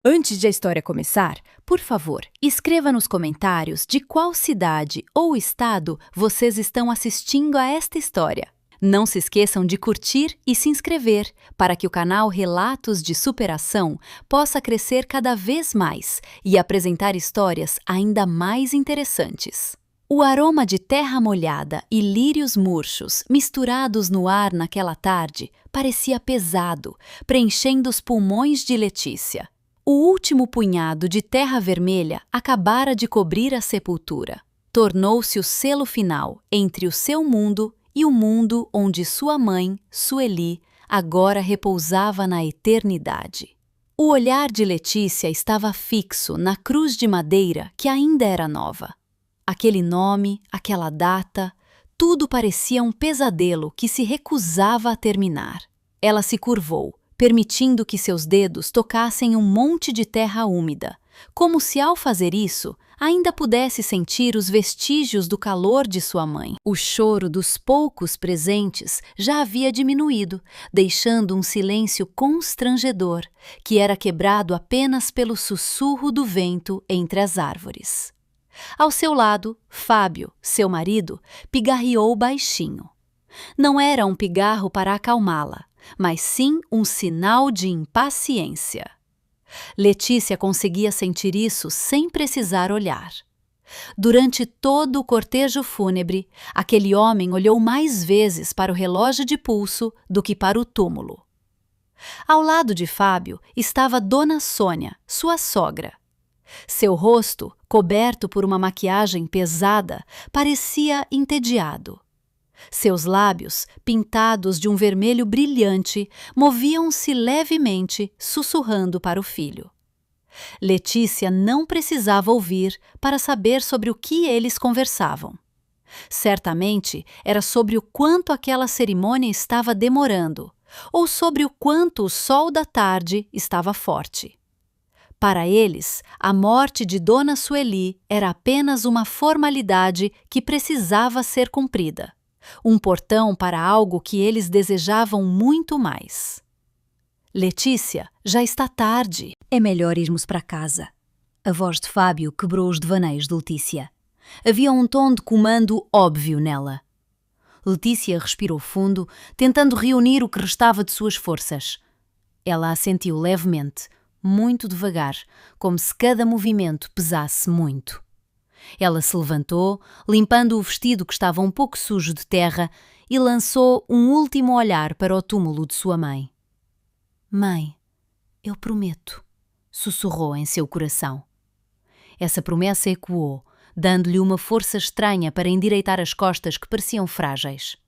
Antes de a história começar, por favor, escreva nos comentários de qual cidade ou estado vocês estão assistindo a esta história. Não se esqueçam de curtir e se inscrever para que o canal Relatos de Superação possa crescer cada vez mais e apresentar histórias ainda mais interessantes. O aroma de terra molhada e lírios murchos misturados no ar naquela tarde parecia pesado, preenchendo os pulmões de Letícia. O último punhado de terra vermelha acabara de cobrir a sepultura. Tornou-se o selo final entre o seu mundo e o mundo onde sua mãe, Sueli, agora repousava na eternidade. O olhar de Letícia estava fixo na cruz de madeira que ainda era nova. Aquele nome, aquela data, tudo parecia um pesadelo que se recusava a terminar. Ela se curvou, permitindo que seus dedos tocassem um monte de terra úmida, como se ao fazer isso ainda pudesse sentir os vestígios do calor de sua mãe. O choro dos poucos presentes já havia diminuído, deixando um silêncio constrangedor, que era quebrado apenas pelo sussurro do vento entre as árvores. Ao seu lado, Fábio, seu marido, pigarreou baixinho. Não era um pigarro para acalmá-la, mas sim um sinal de impaciência. Letícia conseguia sentir isso sem precisar olhar. Durante todo o cortejo fúnebre, aquele homem olhou mais vezes para o relógio de pulso do que para o túmulo. Ao lado de Fábio estava Dona Sônia, sua sogra. Seu rosto, coberto por uma maquiagem pesada, parecia entediado. Seus lábios, pintados de um vermelho brilhante, moviam-se levemente, sussurrando para o filho. Letícia não precisava ouvir para saber sobre o que eles conversavam. Certamente era sobre o quanto aquela cerimônia estava demorando, ou sobre o quanto o sol da tarde estava forte. Para eles, a morte de Dona Sueli era apenas uma formalidade que precisava ser cumprida. Um portão para algo que eles desejavam muito mais. Letícia, já está tarde. É melhor irmos para casa. A voz de Fábio quebrou os devaneios de Letícia. Havia um tom de comando óbvio nela. Letícia respirou fundo, tentando reunir o que restava de suas forças. Ela assentiu levemente, muito devagar, como se cada movimento pesasse muito. Ela se levantou, limpando o vestido que estava um pouco sujo de terra, e lançou um último olhar para o túmulo de sua mãe. «Mãe, eu prometo», sussurrou em seu coração. Essa promessa ecoou, dando-lhe uma força estranha para endireitar as costas que pareciam frágeis.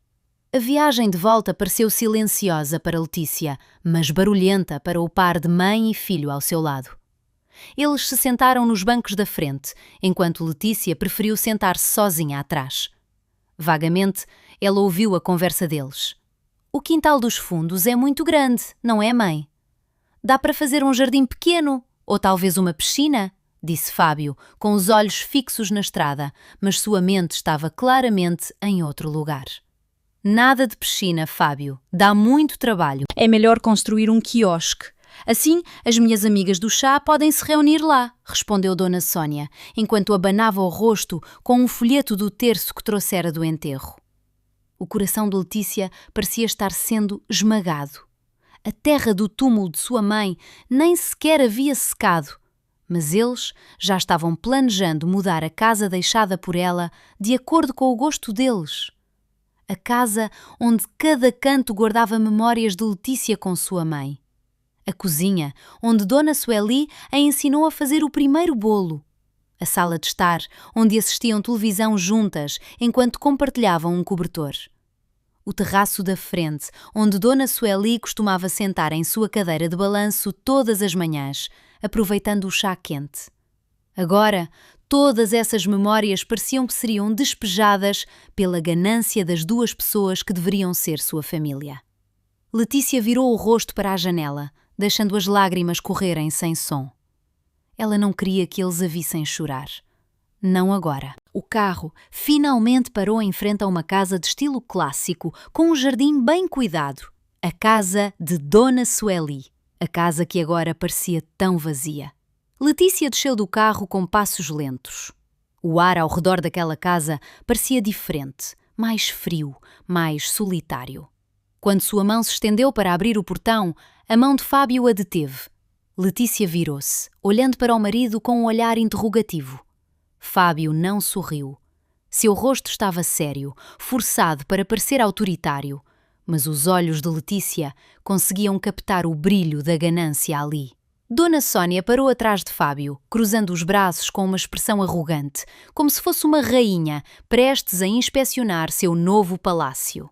A viagem de volta pareceu silenciosa para Letícia, mas barulhenta para o par de mãe e filho ao seu lado. Eles se sentaram nos bancos da frente, enquanto Letícia preferiu sentar-se sozinha atrás. Vagamente, ela ouviu a conversa deles. «O quintal dos fundos é muito grande, não é, mãe? Dá para fazer um jardim pequeno, ou talvez uma piscina?» disse Fábio, com os olhos fixos na estrada, mas sua mente estava claramente em outro lugar. «Nada de piscina, Fábio. Dá muito trabalho. É melhor construir um quiosque. Assim, as minhas amigas do chá podem se reunir lá», respondeu Dona Sônia, enquanto abanava o rosto com um folheto do terço que trouxera do enterro. O coração de Letícia parecia estar sendo esmagado. A terra do túmulo de sua mãe nem sequer havia secado, mas eles já estavam planejando mudar a casa deixada por ela de acordo com o gosto deles. A casa onde cada canto guardava memórias de Letícia com sua mãe. A cozinha, onde Dona Sueli a ensinou a fazer o primeiro bolo. A sala de estar, onde assistiam televisão juntas enquanto compartilhavam um cobertor. O terraço da frente, onde Dona Sueli costumava sentar em sua cadeira de balanço todas as manhãs, aproveitando o chá quente. Agora, todas essas memórias pareciam que seriam despejadas pela ganância das duas pessoas que deveriam ser sua família. Letícia virou o rosto para a janela, deixando as lágrimas correrem sem som. Ela não queria que eles a vissem chorar. Não agora. O carro finalmente parou em frente a uma casa de estilo clássico, com um jardim bem cuidado. A casa de Dona Sueli. a casa que agora parecia tão vazia. Letícia desceu do carro com passos lentos. O ar ao redor daquela casa parecia diferente, mais frio, mais solitário. Quando sua mão se estendeu para abrir o portão, a mão de Fábio a deteve. Letícia virou-se, olhando para o marido com um olhar interrogativo. Fábio não sorriu. Seu rosto estava sério, forçado para parecer autoritário, mas os olhos de Letícia conseguiam captar o brilho da ganância ali. Dona Sónia parou atrás de Fábio, cruzando os braços com uma expressão arrogante, como se fosse uma rainha prestes a inspecionar seu novo palácio.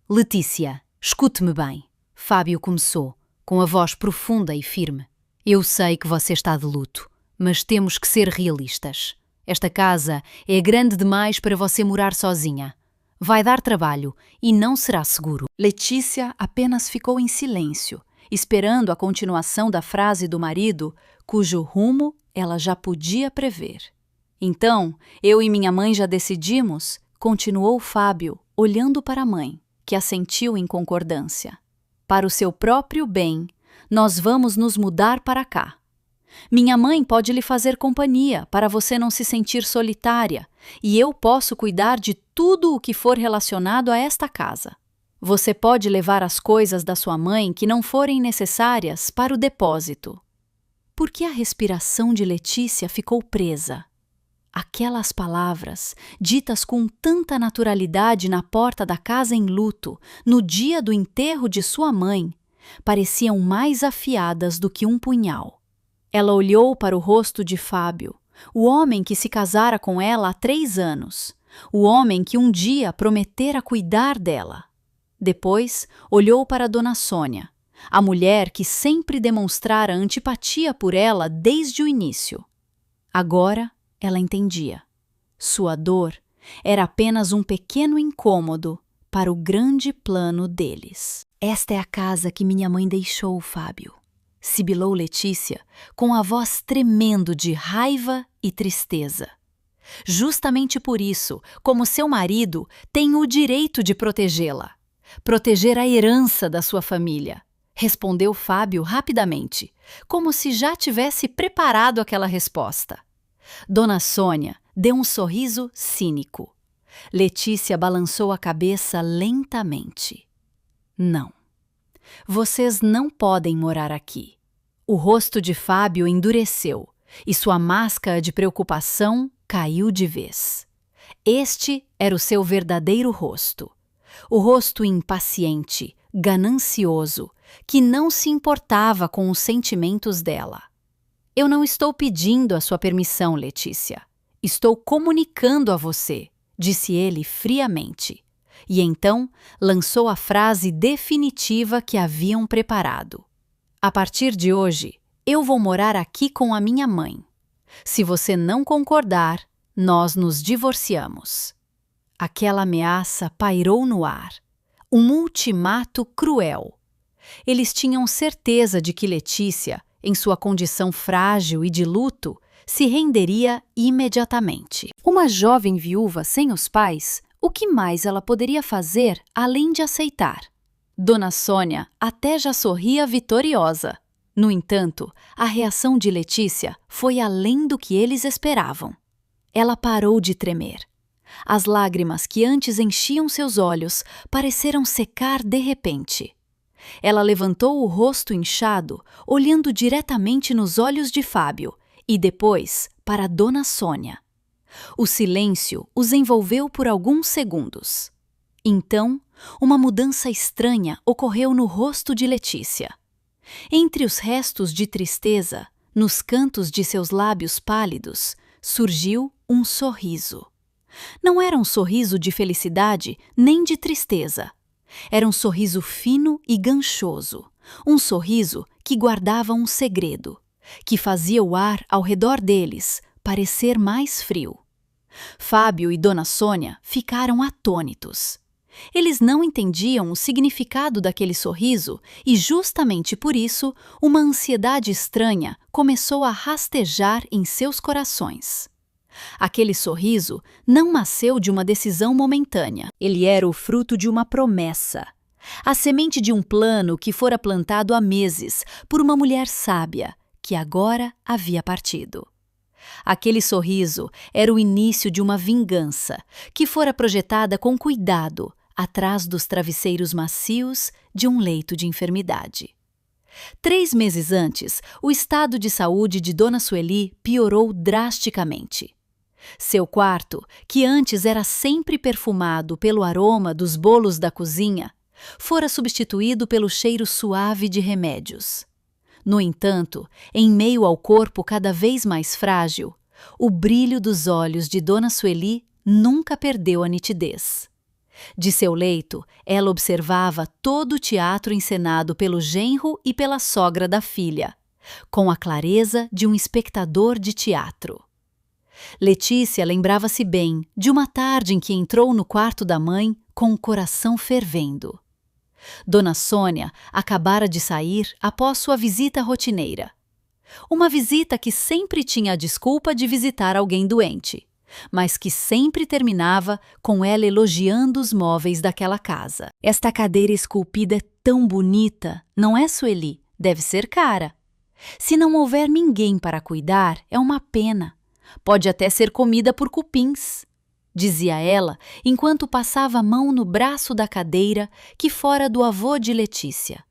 Letícia, escute-me bem. Fábio começou, com a voz profunda e firme. Eu sei que você está de luto, mas temos que ser realistas. Esta casa é grande demais para você morar sozinha. Vai dar trabalho e não será seguro. Letícia apenas ficou em silêncio, esperando a continuação da frase do marido, cujo rumo ela já podia prever. Então, eu e minha mãe já decidimos, continuou Fábio, olhando para a mãe, que assentiu em concordância. Para o seu próprio bem, nós vamos nos mudar para cá. Minha mãe pode lhe fazer companhia para você não se sentir solitária, e eu posso cuidar de tudo o que for relacionado a esta casa. Você pode levar as coisas da sua mãe que não forem necessárias para o depósito. Por que a respiração de Letícia ficou presa? Aquelas palavras, ditas com tanta naturalidade na porta da casa em luto, no dia do enterro de sua mãe, pareciam mais afiadas do que um punhal. Ela olhou para o rosto de Fábio, o homem que se casara com ela há 3 anos, o homem que um dia prometera cuidar dela. Depois, olhou para Dona Sônia, a mulher que sempre demonstrara antipatia por ela desde o início. Agora, ela entendia. Sua dor era apenas um pequeno incômodo para o grande plano deles. Esta é a casa que minha mãe deixou, Fábio. Sibilou Letícia, com a voz tremendo de raiva e tristeza. Justamente por isso, como seu marido, tem o direito de protegê-la. Proteger a herança da sua família, respondeu Fábio rapidamente, como se já tivesse preparado aquela resposta. Dona Sônia deu um sorriso cínico. Letícia balançou a cabeça lentamente. Não. Vocês não podem morar aqui. O rosto de Fábio endureceu e sua máscara de preocupação caiu de vez. Este era o seu verdadeiro rosto. O rosto impaciente, ganancioso, que não se importava com os sentimentos dela. Eu não estou pedindo a sua permissão, Letícia. Estou comunicando a você, disse ele friamente. E então lançou a frase definitiva que haviam preparado. A partir de hoje, eu vou morar aqui com a minha mãe. Se você não concordar, nós nos divorciamos. Aquela ameaça pairou no ar. Um ultimato cruel. Eles tinham certeza de que Letícia, em sua condição frágil e de luto, se renderia imediatamente. Uma jovem viúva sem os pais, o que mais ela poderia fazer além de aceitar? Dona Sônia até já sorria vitoriosa. No entanto, a reação de Letícia foi além do que eles esperavam. Ela parou de tremer. As lágrimas que antes enchiam seus olhos pareceram secar de repente. Ela levantou o rosto inchado, olhando diretamente nos olhos de Fábio e depois para Dona Sônia. O silêncio os envolveu por alguns segundos. Então, uma mudança estranha ocorreu no rosto de Letícia. Entre os restos de tristeza, nos cantos de seus lábios pálidos, surgiu um sorriso. Não era um sorriso de felicidade nem de tristeza. Era um sorriso fino e ganchoso, um sorriso que guardava um segredo, que fazia o ar ao redor deles parecer mais frio. Fábio e Dona Sônia ficaram atônitos. Eles não entendiam o significado daquele sorriso e, justamente por isso, uma ansiedade estranha começou a rastejar em seus corações. Aquele sorriso não nasceu de uma decisão momentânea. Ele era o fruto de uma promessa. A semente de um plano que fora plantado há meses por uma mulher sábia, que agora havia partido. Aquele sorriso era o início de uma vingança, que fora projetada com cuidado, atrás dos travesseiros macios de um leito de enfermidade. 3 meses antes, o estado de saúde de Dona Sueli piorou drasticamente. Seu quarto, que antes era sempre perfumado pelo aroma dos bolos da cozinha, fora substituído pelo cheiro suave de remédios. No entanto, em meio ao corpo cada vez mais frágil, o brilho dos olhos de Dona Sueli nunca perdeu a nitidez. De seu leito, ela observava todo o teatro encenado pelo genro e pela sogra da filha, com a clareza de um espectador de teatro. Letícia lembrava-se bem de uma tarde em que entrou no quarto da mãe com o coração fervendo. Dona Sônia acabara de sair após sua visita rotineira. Uma visita que sempre tinha a desculpa de visitar alguém doente, mas que sempre terminava com ela elogiando os móveis daquela casa. Esta cadeira esculpida é tão bonita, não é, Sueli? Deve ser cara. Se não houver ninguém para cuidar, é uma pena. Pode até ser comida por cupins, dizia ela, enquanto passava a mão no braço da cadeira que fora do avô de Letícia.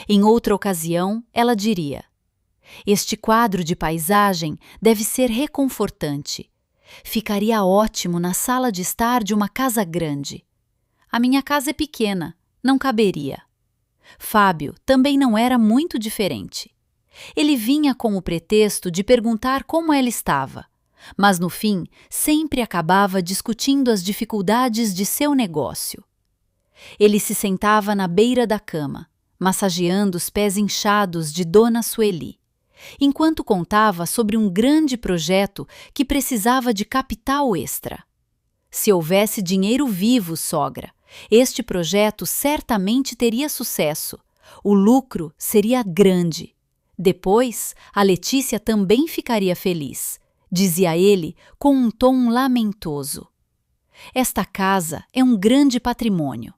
Em outra ocasião, ela diria: este quadro de paisagem deve ser reconfortante. Ficaria ótimo na sala de estar de uma casa grande. A minha casa é pequena, não caberia. Fábio também não era muito diferente. Ele vinha com o pretexto de perguntar como ela estava, mas no fim sempre acabava discutindo as dificuldades de seu negócio. Ele se sentava na beira da cama, massageando os pés inchados de Dona Sueli, enquanto contava sobre um grande projeto que precisava de capital extra. Se houvesse dinheiro vivo, sogra, este projeto certamente teria sucesso. O lucro seria grande. Depois, a Letícia também ficaria feliz, dizia ele com um tom lamentoso. Esta casa é um grande patrimônio.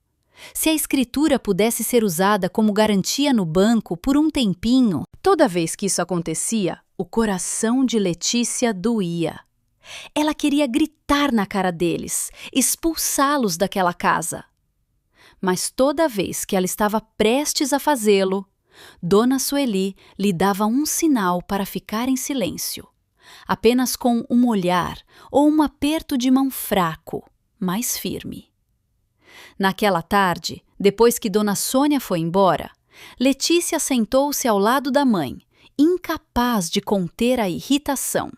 Se a escritura pudesse ser usada como garantia no banco por um tempinho, toda vez que isso acontecia, o coração de Letícia doía. Ela queria gritar na cara deles, expulsá-los daquela casa. Mas toda vez que ela estava prestes a fazê-lo, Dona Sueli lhe dava um sinal para ficar em silêncio, apenas com um olhar ou um aperto de mão fraco, mas firme. Naquela tarde, depois que Dona Sônia foi embora, Letícia sentou-se ao lado da mãe, incapaz de conter a irritação.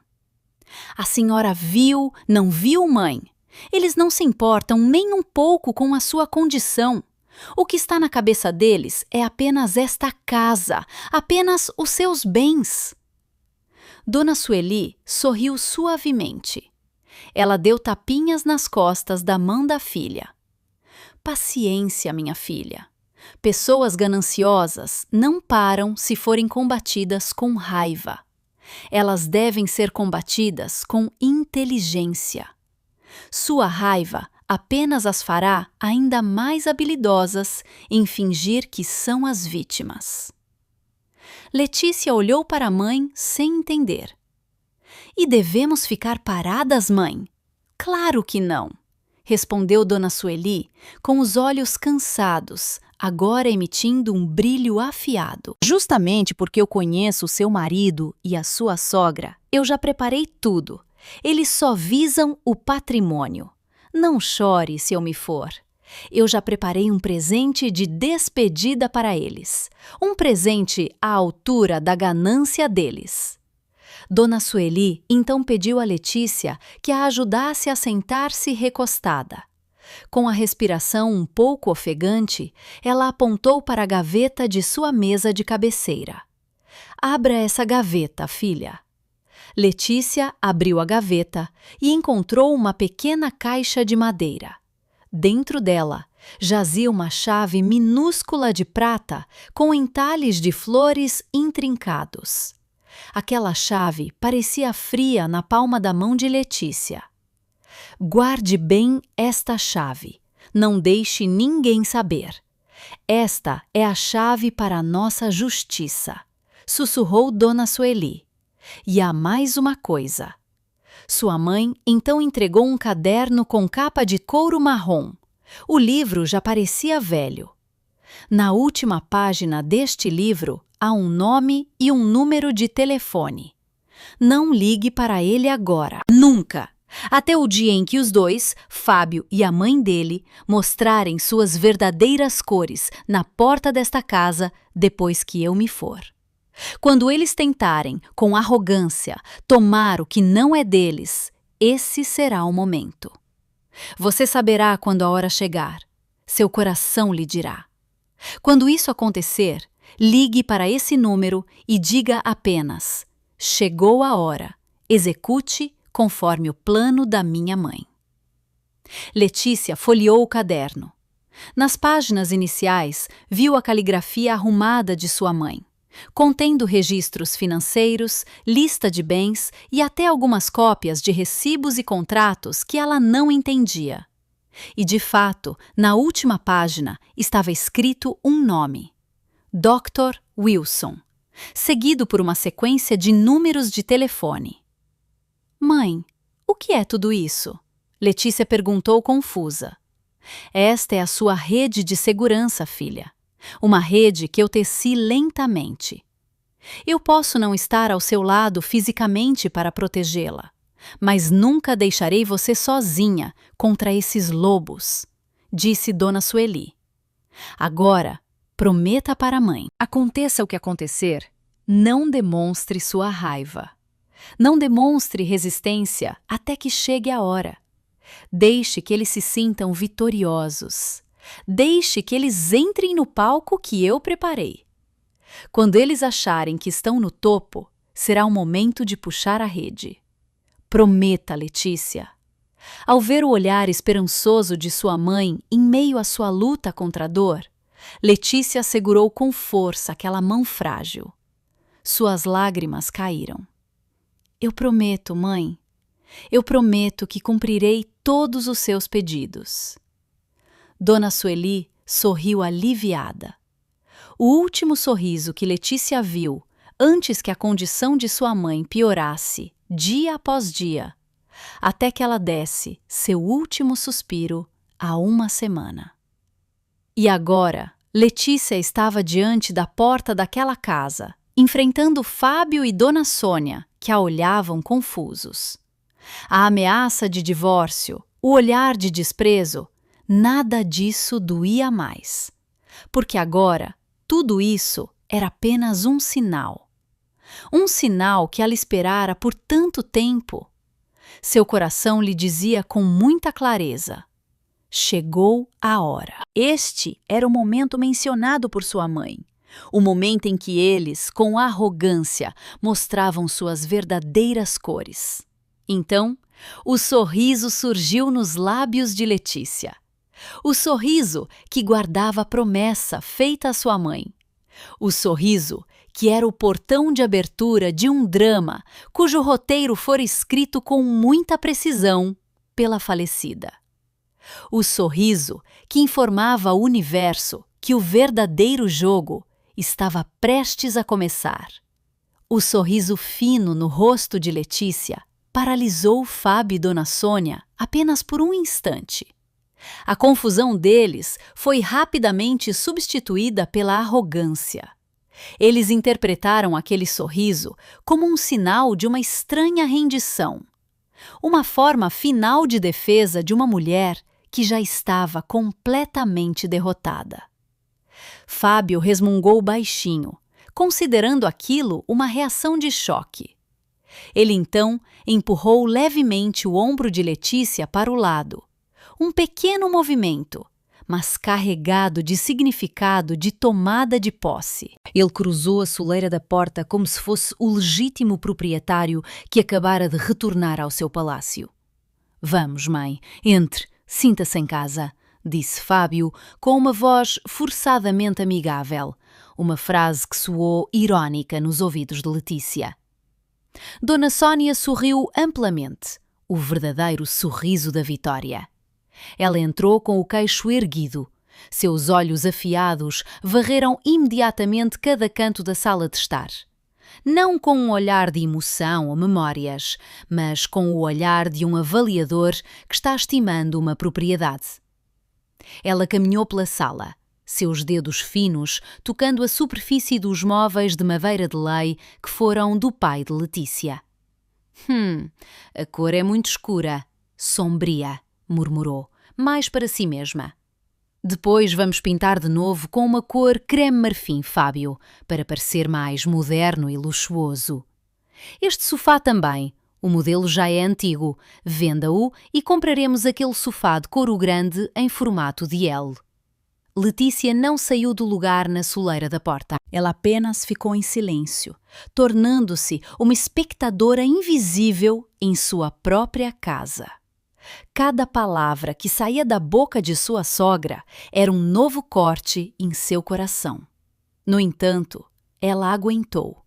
A senhora viu, não viu, mãe? Eles não se importam nem um pouco com a sua condição. O que está na cabeça deles é apenas esta casa, apenas os seus bens. Dona Sueli sorriu suavemente. Ela deu tapinhas nas costas da mão da filha. Paciência, minha filha. Pessoas gananciosas não param se forem combatidas com raiva. Elas devem ser combatidas com inteligência. Sua raiva apenas as fará ainda mais habilidosas em fingir que são as vítimas. Letícia olhou para a mãe sem entender. E devemos ficar paradas, mãe? Claro que não, respondeu Dona Sueli, com os olhos cansados, agora emitindo um brilho afiado. Justamente porque eu conheço o seu marido e a sua sogra, eu já preparei tudo. Eles só visam o patrimônio. Não chore se eu me for. Eu já preparei um presente de despedida para eles. Um presente à altura da ganância deles. Dona Sueli então pediu a Letícia que a ajudasse a sentar-se recostada. Com a respiração um pouco ofegante, ela apontou para a gaveta de sua mesa de cabeceira. Abra essa gaveta, filha. Letícia abriu a gaveta e encontrou uma pequena caixa de madeira. Dentro dela, jazia uma chave minúscula de prata com entalhes de flores intrincados. Aquela chave parecia fria na palma da mão de Letícia. Guarde bem esta chave. Não deixe ninguém saber. Esta é a chave para a nossa justiça, sussurrou Dona Sueli. E há mais uma coisa. Sua mãe então entregou um caderno com capa de couro marrom. O livro já parecia velho. Na última página deste livro há um nome e um número de telefone. Não ligue para ele agora, nunca! Até o dia em que os dois, Fábio e a mãe dele, mostrarem suas verdadeiras cores na porta desta casa depois que eu me for. Quando eles tentarem, com arrogância, tomar o que não é deles, esse será o momento. Você saberá quando a hora chegar. Seu coração lhe dirá. Quando isso acontecer, ligue para esse número e diga apenas: chegou a hora, execute conforme o plano da minha mãe. Letícia folheou o caderno. Nas páginas iniciais, viu a caligrafia arrumada de sua mãe, contendo registros financeiros, lista de bens e até algumas cópias de recibos e contratos que ela não entendia. E, de fato, na última página estava escrito um nome: Dr. Wilson, seguido por uma sequência de números de telefone. Mãe, o que é tudo isso? Letícia perguntou confusa. Esta é a sua rede de segurança, filha. Uma rede que eu teci lentamente. Eu posso não estar ao seu lado fisicamente para protegê-la, mas nunca deixarei você sozinha contra esses lobos, disse Dona Sueli. Agora, prometa para a mãe. Aconteça o que acontecer, não demonstre sua raiva. Não demonstre resistência até que chegue a hora. Deixe que eles se sintam vitoriosos. Deixe que eles entrem no palco que eu preparei. Quando eles acharem que estão no topo, será o momento de puxar a rede. Prometa, Letícia. Ao ver o olhar esperançoso de sua mãe em meio à sua luta contra a dor, Letícia segurou com força aquela mão frágil. Suas lágrimas caíram. Eu prometo, mãe. Eu prometo que cumprirei todos os seus pedidos. Dona Sueli sorriu aliviada. O último sorriso que Letícia viu antes que a condição de sua mãe piorasse dia após dia, até que ela desse seu último suspiro há uma semana. E agora, Letícia estava diante da porta daquela casa, enfrentando Fábio e Dona Sônia, que a olhavam confusos. A ameaça de divórcio, o olhar de desprezo, nada disso doía mais. Porque agora, tudo isso era apenas um sinal. Um sinal que ela esperara por tanto tempo. Seu coração lhe dizia com muita clareza: chegou a hora. Este era o momento mencionado por sua mãe. O momento em que eles, com arrogância, mostravam suas verdadeiras cores. Então, o sorriso surgiu nos lábios de Letícia. O sorriso que guardava a promessa feita à sua mãe. O sorriso que era o portão de abertura de um drama cujo roteiro fora escrito com muita precisão pela falecida. O sorriso que informava ao universo que o verdadeiro jogo estava prestes a começar. O sorriso fino no rosto de Letícia paralisou Fábio e Dona Sônia apenas por um instante. A confusão deles foi rapidamente substituída pela arrogância. Eles interpretaram aquele sorriso como um sinal de uma estranha rendição, uma forma final de defesa de uma mulher que já estava completamente derrotada. Fábio resmungou baixinho, considerando aquilo uma reação de choque. Ele então empurrou levemente o ombro de Letícia para o lado. Um pequeno movimento, mas carregado de significado de tomada de posse. Ele cruzou a soleira da porta como se fosse o legítimo proprietário que acabara de retornar ao seu palácio. Vamos, mãe, entre, sinta-se em casa, disse Fábio com uma voz forçadamente amigável, uma frase que soou irónica nos ouvidos de Letícia. Dona Sônia sorriu amplamente, o verdadeiro sorriso da vitória. Ela entrou com o queixo erguido, Seus olhos afiados varreram imediatamente cada canto da sala de estar. Não com um olhar de emoção ou memórias, mas com o olhar de um avaliador que está estimando uma propriedade. Ela caminhou pela sala, seus dedos finos tocando a superfície dos móveis de madeira de lei que foram do pai de Letícia. A cor é muito escura, sombria, murmurou, mais para si mesma. Depois vamos pintar de novo com uma cor creme marfim, Fábio, para parecer mais moderno e luxuoso. Este sofá também. O modelo já é antigo. Venda-o e compraremos aquele sofá de couro grande em formato de L. Letícia não saiu do lugar na soleira da porta. Ela apenas ficou em silêncio, tornando-se uma espectadora invisível em sua própria casa. Cada palavra que saía da boca de sua sogra era um novo corte em seu coração. No entanto, ela aguentou.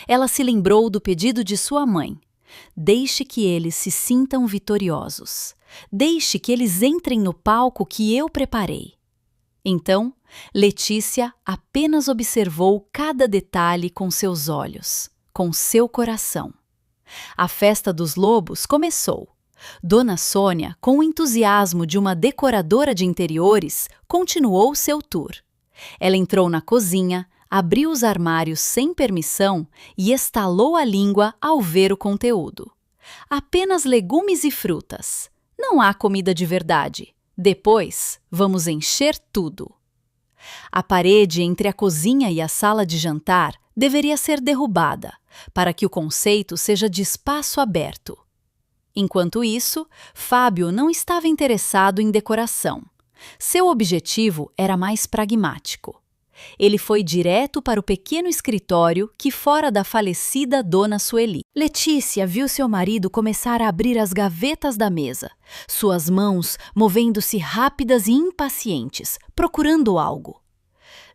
Ela se lembrou do pedido de sua mãe. Deixe que eles se sintam vitoriosos. Deixe que eles entrem no palco que eu preparei. Então, Letícia apenas observou cada detalhe com seus olhos, com seu coração. A festa dos lobos começou. Dona Sônia, com o entusiasmo de uma decoradora de interiores, continuou seu tour. Ela entrou na cozinha, abriu os armários sem permissão e estalou a língua ao ver o conteúdo. Apenas legumes e frutas. Não há comida de verdade. Depois, vamos encher tudo. A parede entre a cozinha e a sala de jantar deveria ser derrubada, para que o conceito seja de espaço aberto. Enquanto isso, Fábio não estava interessado em decoração. Seu objetivo era mais pragmático. Ele foi direto para o pequeno escritório que fora da falecida Dona Sueli. Letícia viu seu marido começar a abrir as gavetas da mesa, suas mãos movendo-se rápidas e impacientes, procurando algo.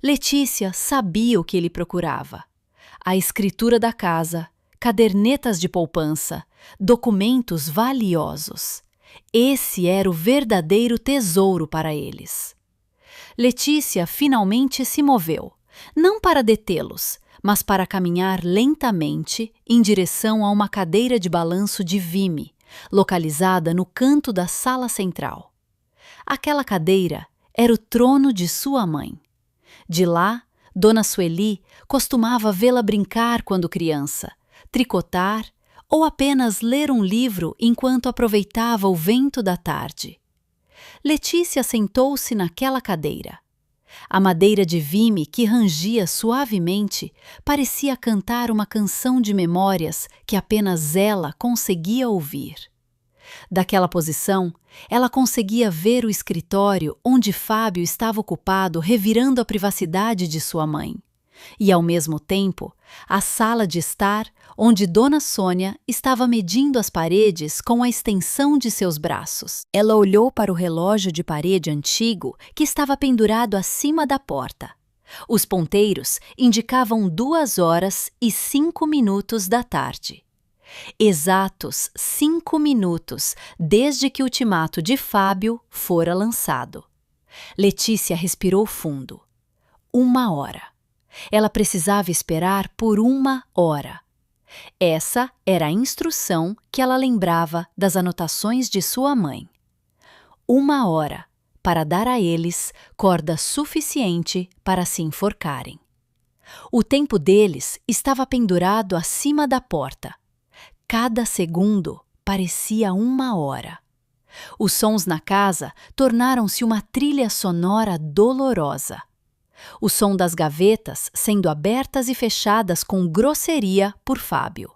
Letícia sabia o que ele procurava. A escritura da casa, cadernetas de poupança, documentos valiosos. Esse era o verdadeiro tesouro para eles. Letícia finalmente se moveu, não para detê-los, mas para caminhar lentamente em direção a uma cadeira de balanço de vime, localizada no canto da sala central. Aquela cadeira era o trono de sua mãe. De lá, Dona Sueli costumava vê-la brincar quando criança, tricotar ou apenas ler um livro enquanto aproveitava o vento da tarde. Letícia sentou-se naquela cadeira. A madeira de vime que rangia suavemente parecia cantar uma canção de memórias que apenas ela conseguia ouvir. Daquela posição, ela conseguia ver o escritório onde Fábio estava ocupado revirando a privacidade de sua mãe. E, ao mesmo tempo, a sala de estar onde Dona Sônia estava medindo as paredes com a extensão de seus braços. Ela olhou para o relógio de parede antigo que estava pendurado acima da porta. Os ponteiros indicavam 2h05 da tarde. Exatos 5 minutos desde que o ultimato de Fábio fora lançado. Letícia respirou fundo. 1 hora. Ela precisava esperar por 1 hora. Essa era a instrução que ela lembrava das anotações de sua mãe. 1 hora para dar a eles corda suficiente para se enforcarem. O tempo deles estava pendurado acima da porta. Cada segundo parecia 1 hora. Os sons na casa tornaram-se uma trilha sonora dolorosa. O som das gavetas sendo abertas e fechadas com grosseria por Fábio.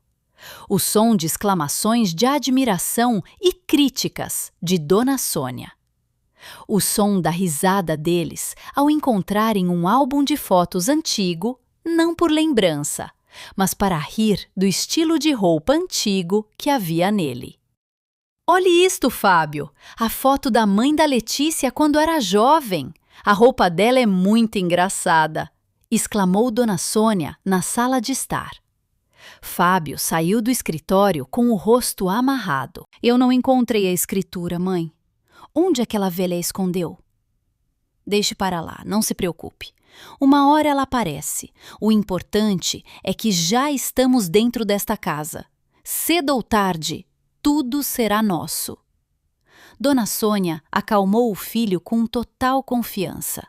O som de exclamações de admiração e críticas de Dona Sônia. O som da risada deles ao encontrarem um álbum de fotos antigo, não por lembrança, mas para rir do estilo de roupa antigo que havia nele. Olhe isto, Fábio! A foto da mãe da Letícia quando era jovem! A roupa dela é muito engraçada! Exclamou Dona Sônia na sala de estar. Fábio saiu do escritório com o rosto amarrado. Eu não encontrei a escritura, mãe. Onde aquela velha a escondeu? Deixe para lá, não se preocupe. Uma hora ela aparece. O importante é que já estamos dentro desta casa. Cedo ou tarde, tudo será nosso. Dona Sônia acalmou o filho com total confiança.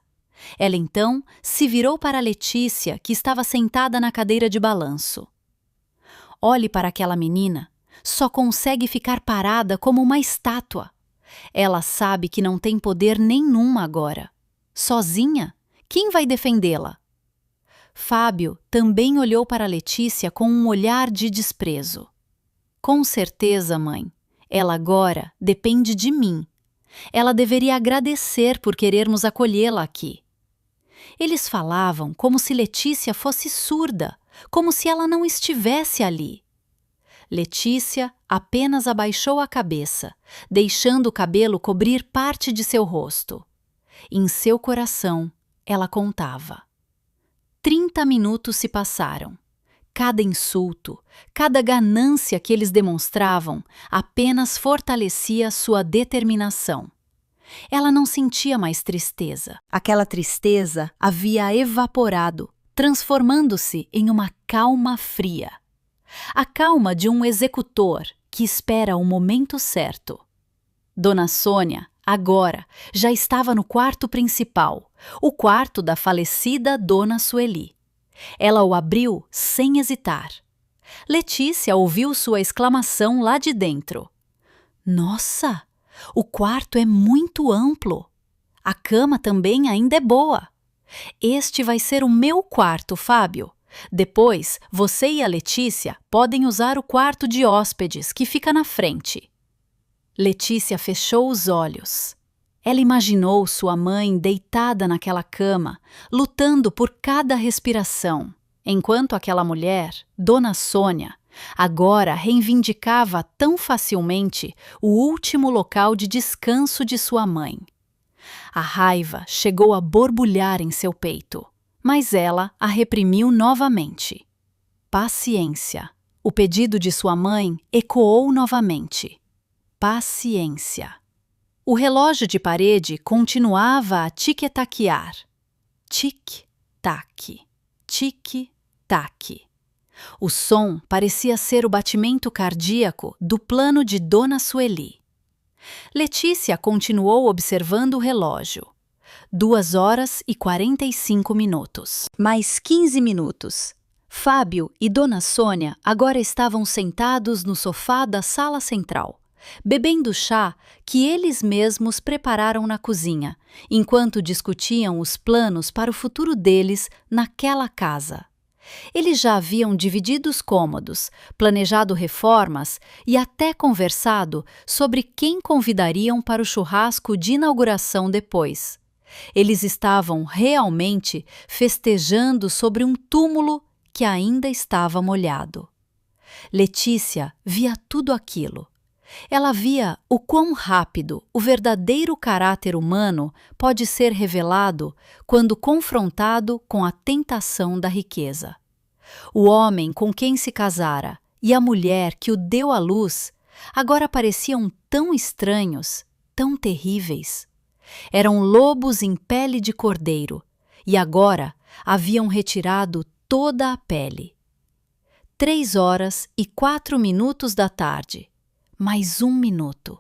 Ela então se virou para Letícia, que estava sentada na cadeira de balanço. Olhe para aquela menina. Só consegue ficar parada como uma estátua. Ela sabe que não tem poder nenhum agora. Sozinha, quem vai defendê-la? Fábio também olhou para Letícia com um olhar de desprezo. Com certeza, mãe. Ela agora depende de mim. Ela deveria agradecer por querermos acolhê-la aqui. Eles falavam como se Letícia fosse surda, como se ela não estivesse ali. Letícia apenas abaixou a cabeça, deixando o cabelo cobrir parte de seu rosto. Em seu coração, ela contava. 30 minutos se passaram. Cada insulto, cada ganância que eles demonstravam apenas fortalecia sua determinação. Ela não sentia mais tristeza. Aquela tristeza havia evaporado, transformando-se em uma calma fria. A calma de um executor que espera o momento certo. Dona Sônia, agora, já estava no quarto principal, o quarto da falecida Dona Sueli. Ela o abriu sem hesitar. Letícia ouviu sua exclamação lá de dentro. Nossa, o quarto é muito amplo. A cama também ainda é boa. Este vai ser o meu quarto, Fábio. Depois, você e a Letícia podem usar o quarto de hóspedes que fica na frente. Letícia fechou os olhos. Ela imaginou sua mãe deitada naquela cama, lutando por cada respiração, enquanto aquela mulher, Dona Sônia, agora reivindicava tão facilmente o último local de descanso de sua mãe. A raiva chegou a borbulhar em seu peito, mas ela a reprimiu novamente. Paciência. O pedido de sua mãe ecoou novamente. Paciência. O relógio de parede continuava a tic-taquear. Tic-tac, tic-tac. O som parecia ser o batimento cardíaco do plano de Dona Sueli. Letícia continuou observando o relógio. 2h45. Mais 15 minutos. Fábio e Dona Sônia agora estavam sentados no sofá da sala central, bebendo chá que eles mesmos prepararam na cozinha, enquanto discutiam os planos para o futuro deles naquela casa. Eles já haviam dividido os cômodos, planejado reformas e até conversado sobre quem convidariam para o churrasco de inauguração depois. Eles estavam realmente festejando sobre um túmulo que ainda estava molhado. Letícia via tudo aquilo. Ela via o quão rápido o verdadeiro caráter humano pode ser revelado quando confrontado com a tentação da riqueza. O homem com quem se casara e a mulher que o deu à luz agora pareciam tão estranhos, tão terríveis. Eram lobos em pele de cordeiro e agora haviam retirado toda a pele. 3h04 da tarde. Mais 1 minuto.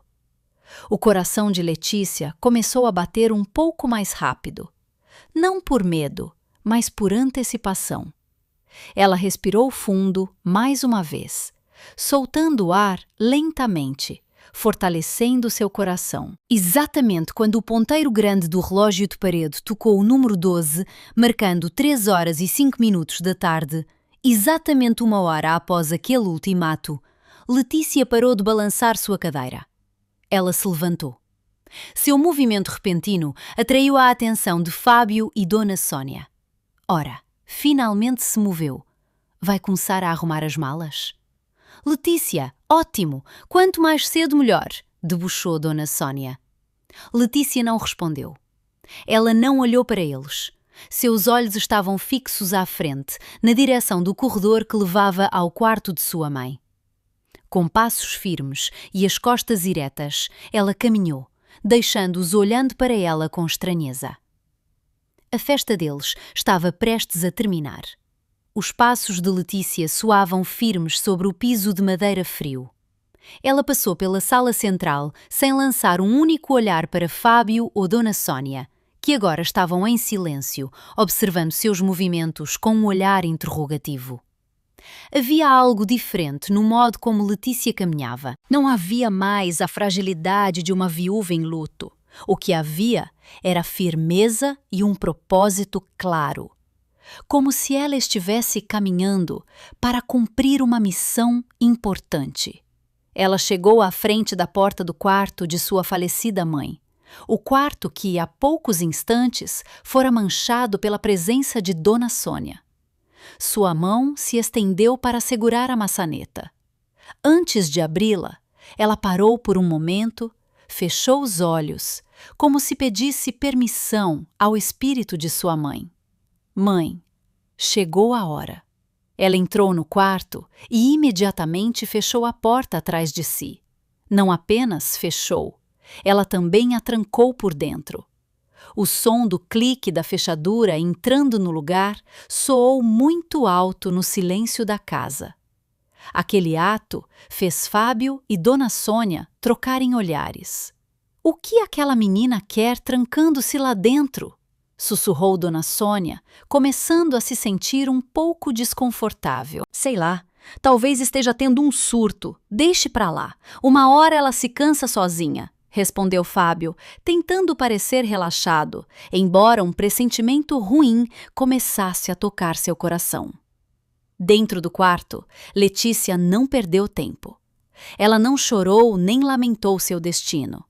O coração de Letícia começou a bater um pouco mais rápido. Não por medo, mas por antecipação. Ela respirou fundo mais uma vez, soltando o ar lentamente, fortalecendo seu coração. Exatamente quando o ponteiro grande do relógio de parede tocou o número 12, marcando 3h05 da tarde, exatamente 1 hora após aquele ultimato, Letícia parou de balançar sua cadeira. Ela se levantou. Seu movimento repentino atraiu a atenção de Fábio e Dona Sônia. Ora, finalmente se moveu. Vai começar a arrumar as malas? Letícia, ótimo! Quanto mais cedo, melhor! Debochou Dona Sônia. Letícia não respondeu. Ela não olhou para eles. Seus olhos estavam fixos à frente, na direção do corredor que levava ao quarto de sua mãe. Com passos firmes e as costas eretas, ela caminhou, deixando-os olhando para ela com estranheza. A festa deles estava prestes a terminar. Os passos de Letícia soavam firmes sobre o piso de madeira frio. Ela passou pela sala central sem lançar um único olhar para Fábio ou Dona Sónia, que agora estavam em silêncio, observando seus movimentos com um olhar interrogativo. Havia algo diferente no modo como Letícia caminhava. Não havia mais a fragilidade de uma viúva em luto. O que havia era firmeza e um propósito claro. Como se ela estivesse caminhando para cumprir uma missão importante. Ela chegou à frente da porta do quarto de sua falecida mãe. O quarto que, há poucos instantes, fora manchado pela presença de Dona Sônia. Sua mão se estendeu para segurar a maçaneta. Antes de abri-la, ela parou por um momento, fechou os olhos, como se pedisse permissão ao espírito de sua mãe. Mãe, chegou a hora. Ela entrou no quarto e imediatamente fechou a porta atrás de si. Não apenas fechou, ela também a trancou por dentro. O som do clique da fechadura entrando no lugar soou muito alto no silêncio da casa. Aquele ato fez Fábio e Dona Sônia trocarem olhares. O que aquela menina quer trancando-se lá dentro? Sussurrou Dona Sônia, começando a se sentir um pouco desconfortável. Sei lá, talvez esteja tendo um surto. Deixe pra lá. Uma hora ela se cansa sozinha. Respondeu Fábio, tentando parecer relaxado, embora um pressentimento ruim começasse a tocar seu coração. Dentro do quarto, Letícia não perdeu tempo. Ela não chorou nem lamentou seu destino.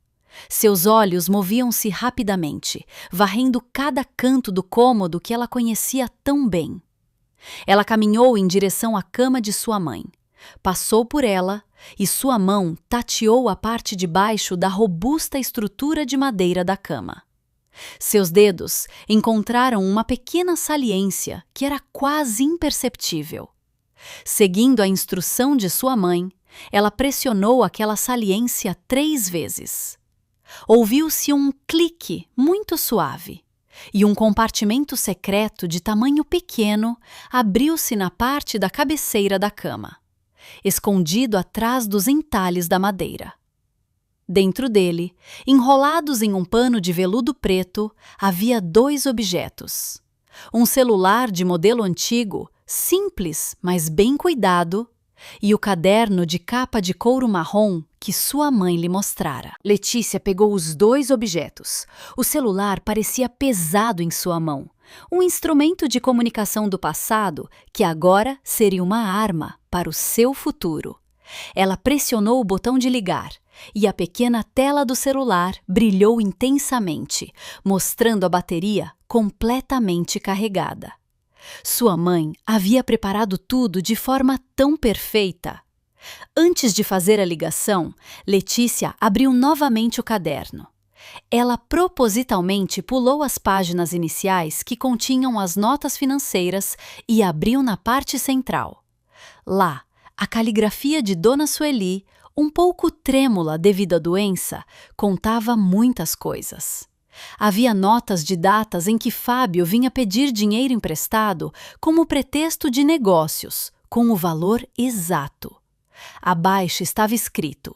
Seus olhos moviam-se rapidamente, varrendo cada canto do cômodo que ela conhecia tão bem. Ela caminhou em direção à cama de sua mãe. Passou por ela e sua mão tateou a parte de baixo da robusta estrutura de madeira da cama. Seus dedos encontraram uma pequena saliência que era quase imperceptível. Seguindo a instrução de sua mãe, ela pressionou aquela saliência 3 vezes. Ouviu-se um clique muito suave e um compartimento secreto de tamanho pequeno abriu-se na parte da cabeceira da cama, escondido atrás dos entalhes da madeira. Dentro dele, enrolados em um pano de veludo preto, havia 2 objetos. Um celular de modelo antigo, simples, mas bem cuidado, e o caderno de capa de couro marrom que sua mãe lhe mostrara. Letícia pegou os 2 objetos. O celular parecia pesado em sua mão, um instrumento de comunicação do passado que agora seria uma arma para o seu futuro. Ela pressionou o botão de ligar e a pequena tela do celular brilhou intensamente, mostrando a bateria completamente carregada. Sua mãe havia preparado tudo de forma tão perfeita. Antes de fazer a ligação, Letícia abriu novamente o caderno. Ela propositalmente pulou as páginas iniciais que continham as notas financeiras e abriu na parte central. Lá, a caligrafia de Dona Sueli, um pouco trêmula devido à doença, contava muitas coisas. Havia notas de datas em que Fábio vinha pedir dinheiro emprestado como pretexto de negócios, com o valor exato. Abaixo estava escrito: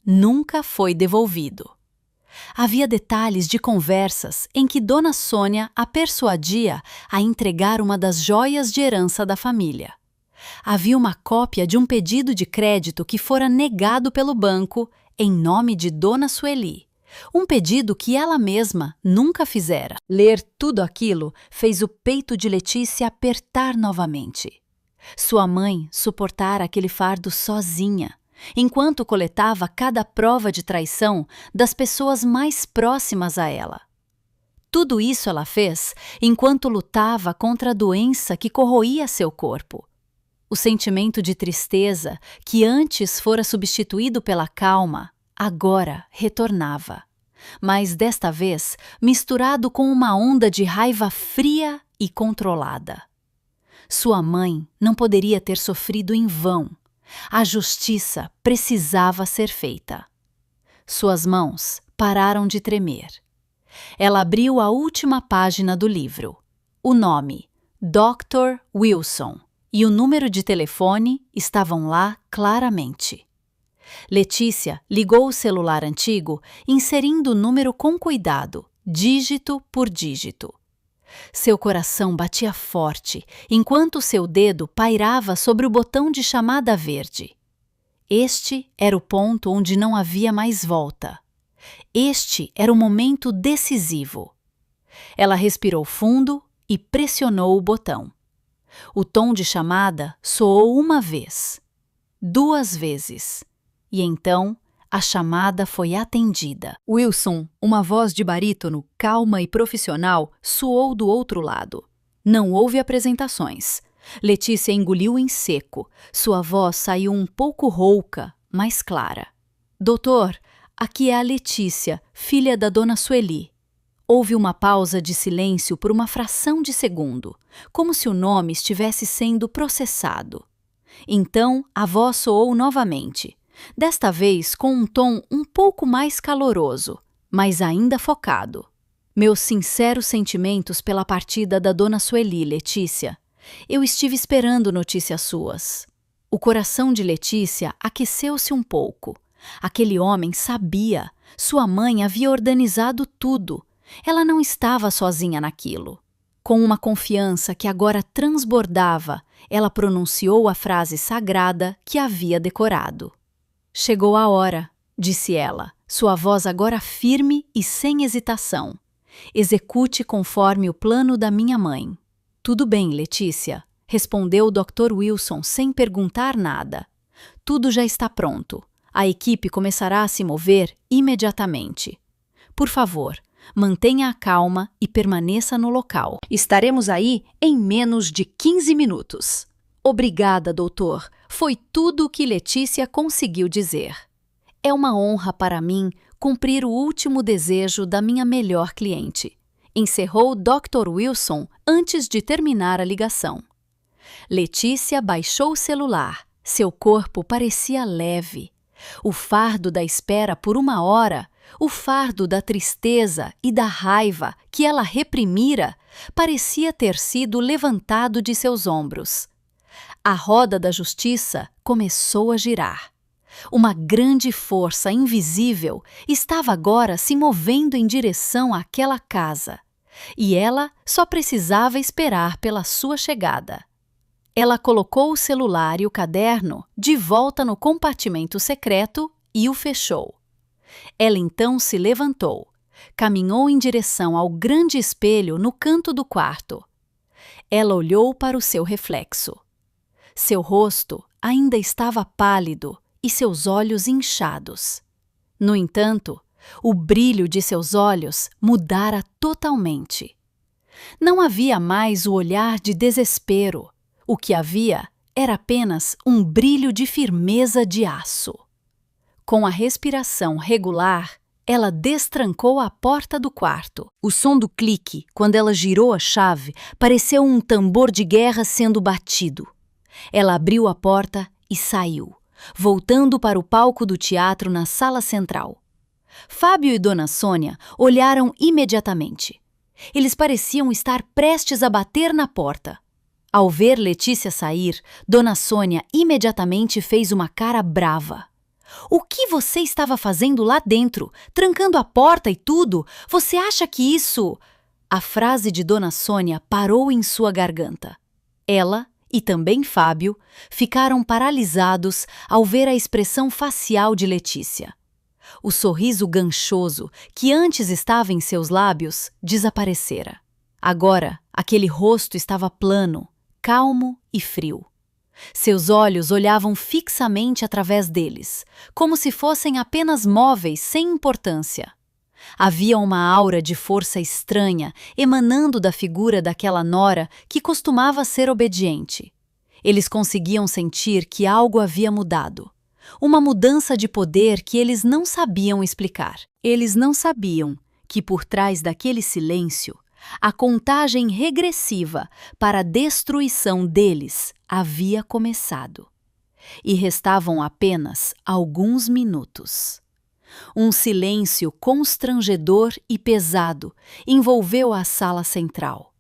nunca foi devolvido. Havia detalhes de conversas em que Dona Sônia a persuadia a entregar uma das joias de herança da família. Havia uma cópia de um pedido de crédito que fora negado pelo banco em nome de Dona Sueli. Um pedido que ela mesma nunca fizera. Ler tudo aquilo fez o peito de Letícia apertar novamente. Sua mãe suportara aquele fardo sozinha, enquanto coletava cada prova de traição das pessoas mais próximas a ela. Tudo isso ela fez enquanto lutava contra a doença que corroía seu corpo. O sentimento de tristeza, que antes fora substituído pela calma, agora retornava, mas desta vez misturado com uma onda de raiva fria e controlada. Sua mãe não poderia ter sofrido em vão. A justiça precisava ser feita. Suas mãos pararam de tremer. Ela abriu a última página do livro. O nome, Dr. Wilson, e o número de telefone estavam lá claramente. Letícia ligou o celular antigo, inserindo o número com cuidado, dígito por dígito. Seu coração batia forte, enquanto seu dedo pairava sobre o botão de chamada verde. Este era o ponto onde não havia mais volta. Este era o momento decisivo. Ela respirou fundo e pressionou o botão. O tom de chamada soou uma vez, 2 vezes, e então a chamada foi atendida. Wilson, uma voz de barítono, calma e profissional, soou do outro lado. Não houve apresentações. Letícia engoliu em seco. Sua voz saiu um pouco rouca, mas clara. Doutor, aqui é a Letícia, filha da dona Sueli. Houve uma pausa de silêncio por uma fração de segundo, como se o nome estivesse sendo processado. Então a voz soou novamente. Desta vez com um tom um pouco mais caloroso, mas ainda focado. Meus sinceros sentimentos pela partida da dona Sueli, Letícia. Eu estive esperando notícias suas. O coração de Letícia aqueceu-se um pouco. Aquele homem sabia. Sua mãe havia organizado tudo. Ela não estava sozinha naquilo. Com uma confiança que agora transbordava, ela pronunciou a frase sagrada que havia decorado. Chegou a hora, disse ela, sua voz agora firme e sem hesitação. Execute conforme o plano da minha mãe. Tudo bem, Letícia, respondeu o Dr. Wilson sem perguntar nada. Tudo já está pronto. A equipe começará a se mover imediatamente. Por favor, mantenha a calma e permaneça no local. Estaremos aí em menos de 15 minutos. Obrigada, doutor. Foi tudo o que Letícia conseguiu dizer. É uma honra para mim cumprir o último desejo da minha melhor cliente. Encerrou Dr. Wilson antes de terminar a ligação. Letícia baixou o celular. Seu corpo parecia leve. O fardo da espera por 1 hora, o fardo da tristeza e da raiva que ela reprimira, parecia ter sido levantado de seus ombros. A roda da justiça começou a girar. Uma grande força invisível estava agora se movendo em direção àquela casa, e ela só precisava esperar pela sua chegada. Ela colocou o celular e o caderno de volta no compartimento secreto e o fechou. Ela então se levantou, caminhou em direção ao grande espelho no canto do quarto. Ela olhou para o seu reflexo. Seu rosto ainda estava pálido e seus olhos inchados. No entanto, o brilho de seus olhos mudara totalmente. Não havia mais o olhar de desespero. O que havia era apenas um brilho de firmeza de aço. Com a respiração regular, ela destrancou a porta do quarto. O som do clique, quando ela girou a chave, pareceu um tambor de guerra sendo batido. Ela abriu a porta e saiu, voltando para o palco do teatro na sala central. Fábio e Dona Sônia olharam imediatamente. Eles pareciam estar prestes a bater na porta. Ao ver Letícia sair, Dona Sônia imediatamente fez uma cara brava. O que você estava fazendo lá dentro? Trancando a porta e tudo? Você acha que isso... A frase de Dona Sônia parou em sua garganta. Ela e também Fábio ficaram paralisados ao ver a expressão facial de Letícia. O sorriso ganchoso que antes estava em seus lábios desaparecera. Agora, aquele rosto estava plano, calmo e frio. Seus olhos olhavam fixamente através deles, como se fossem apenas móveis sem importância. Havia uma aura de força estranha emanando da figura daquela nora que costumava ser obediente. Eles conseguiam sentir que algo havia mudado. Uma mudança de poder que eles não sabiam explicar. Eles não sabiam que por trás daquele silêncio, a contagem regressiva para a destruição deles havia começado. E restavam apenas alguns minutos. Um silêncio constrangedor e pesado envolveu a sala central.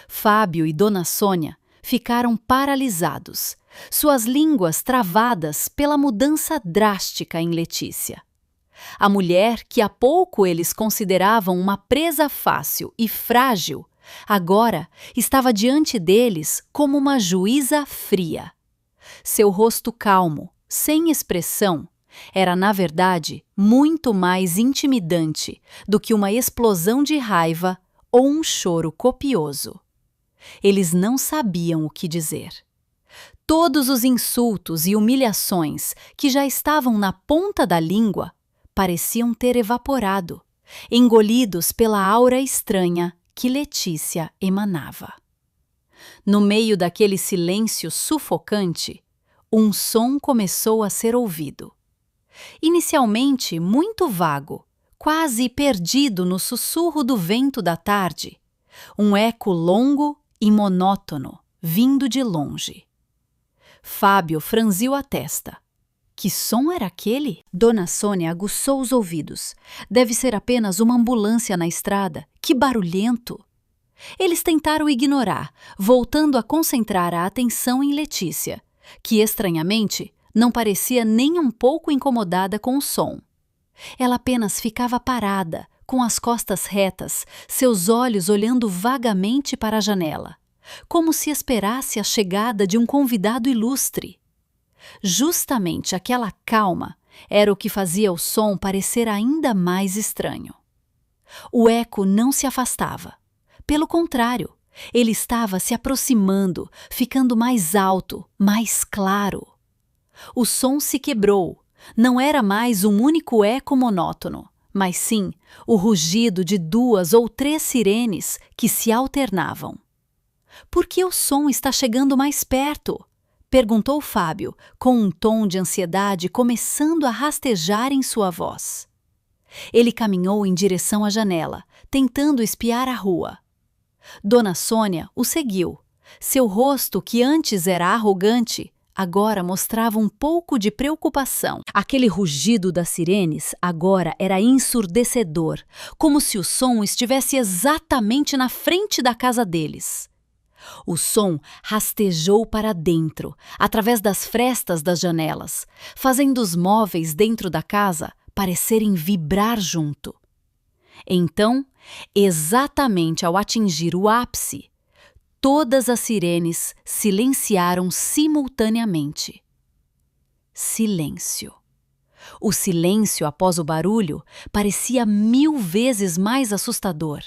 Fábio e Dona Sônia ficaram paralisados, suas línguas travadas pela mudança drástica em Letícia. A mulher que há pouco eles consideravam uma presa fácil e frágil, agora estava diante deles como uma juíza fria. Seu rosto calmo, sem expressão, era, na verdade, muito mais intimidante do que uma explosão de raiva ou um choro copioso. Eles não sabiam o que dizer. Todos os insultos e humilhações que já estavam na ponta da língua pareciam ter evaporado, engolidos pela aura estranha que Letícia emanava. No meio daquele silêncio sufocante, um som começou a ser ouvido. Inicialmente muito vago, quase perdido no sussurro do vento da tarde, um eco longo e monótono, vindo de longe. Fábio franziu a testa. Que som era aquele? Dona Sônia aguçou os ouvidos. Deve ser apenas uma ambulância na estrada. Que barulhento! Eles tentaram ignorar, voltando a concentrar a atenção em Letícia, que, estranhamente, não parecia nem um pouco incomodada com o som. Ela apenas ficava parada, com as costas retas, seus olhos olhando vagamente para a janela, como se esperasse a chegada de um convidado ilustre. Justamente aquela calma era o que fazia o som parecer ainda mais estranho. O eco não se afastava. Pelo contrário, ele estava se aproximando, ficando mais alto, mais claro. O som se quebrou. Não era mais um único eco monótono, mas sim o rugido de 2 ou 3 sirenes que se alternavam. Por que o som está chegando mais perto? Perguntou Fábio, com um tom de ansiedade começando a rastejar em sua voz. Ele caminhou em direção à janela, tentando espiar a rua. Dona Sônia o seguiu. Seu rosto, que antes era arrogante, agora mostrava um pouco de preocupação. Aquele rugido das sirenes agora era ensurdecedor, como se o som estivesse exatamente na frente da casa deles. O som rastejou para dentro, através das frestas das janelas, fazendo os móveis dentro da casa parecerem vibrar junto. Então, exatamente ao atingir o ápice, todas as sirenes silenciaram simultaneamente. Silêncio. O silêncio após o barulho parecia 1000 vezes mais assustador.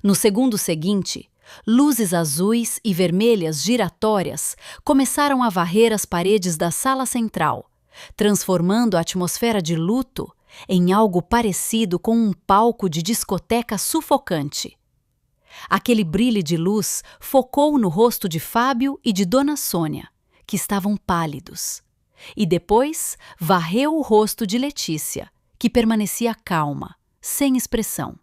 No segundo seguinte, luzes azuis e vermelhas giratórias começaram a varrer as paredes da sala central, transformando a atmosfera de luto em algo parecido com um palco de discoteca sufocante. Aquele brilho de luz focou no rosto de Fábio e de Dona Sônia, que estavam pálidos, e depois varreu o rosto de Letícia, que permanecia calma, sem expressão.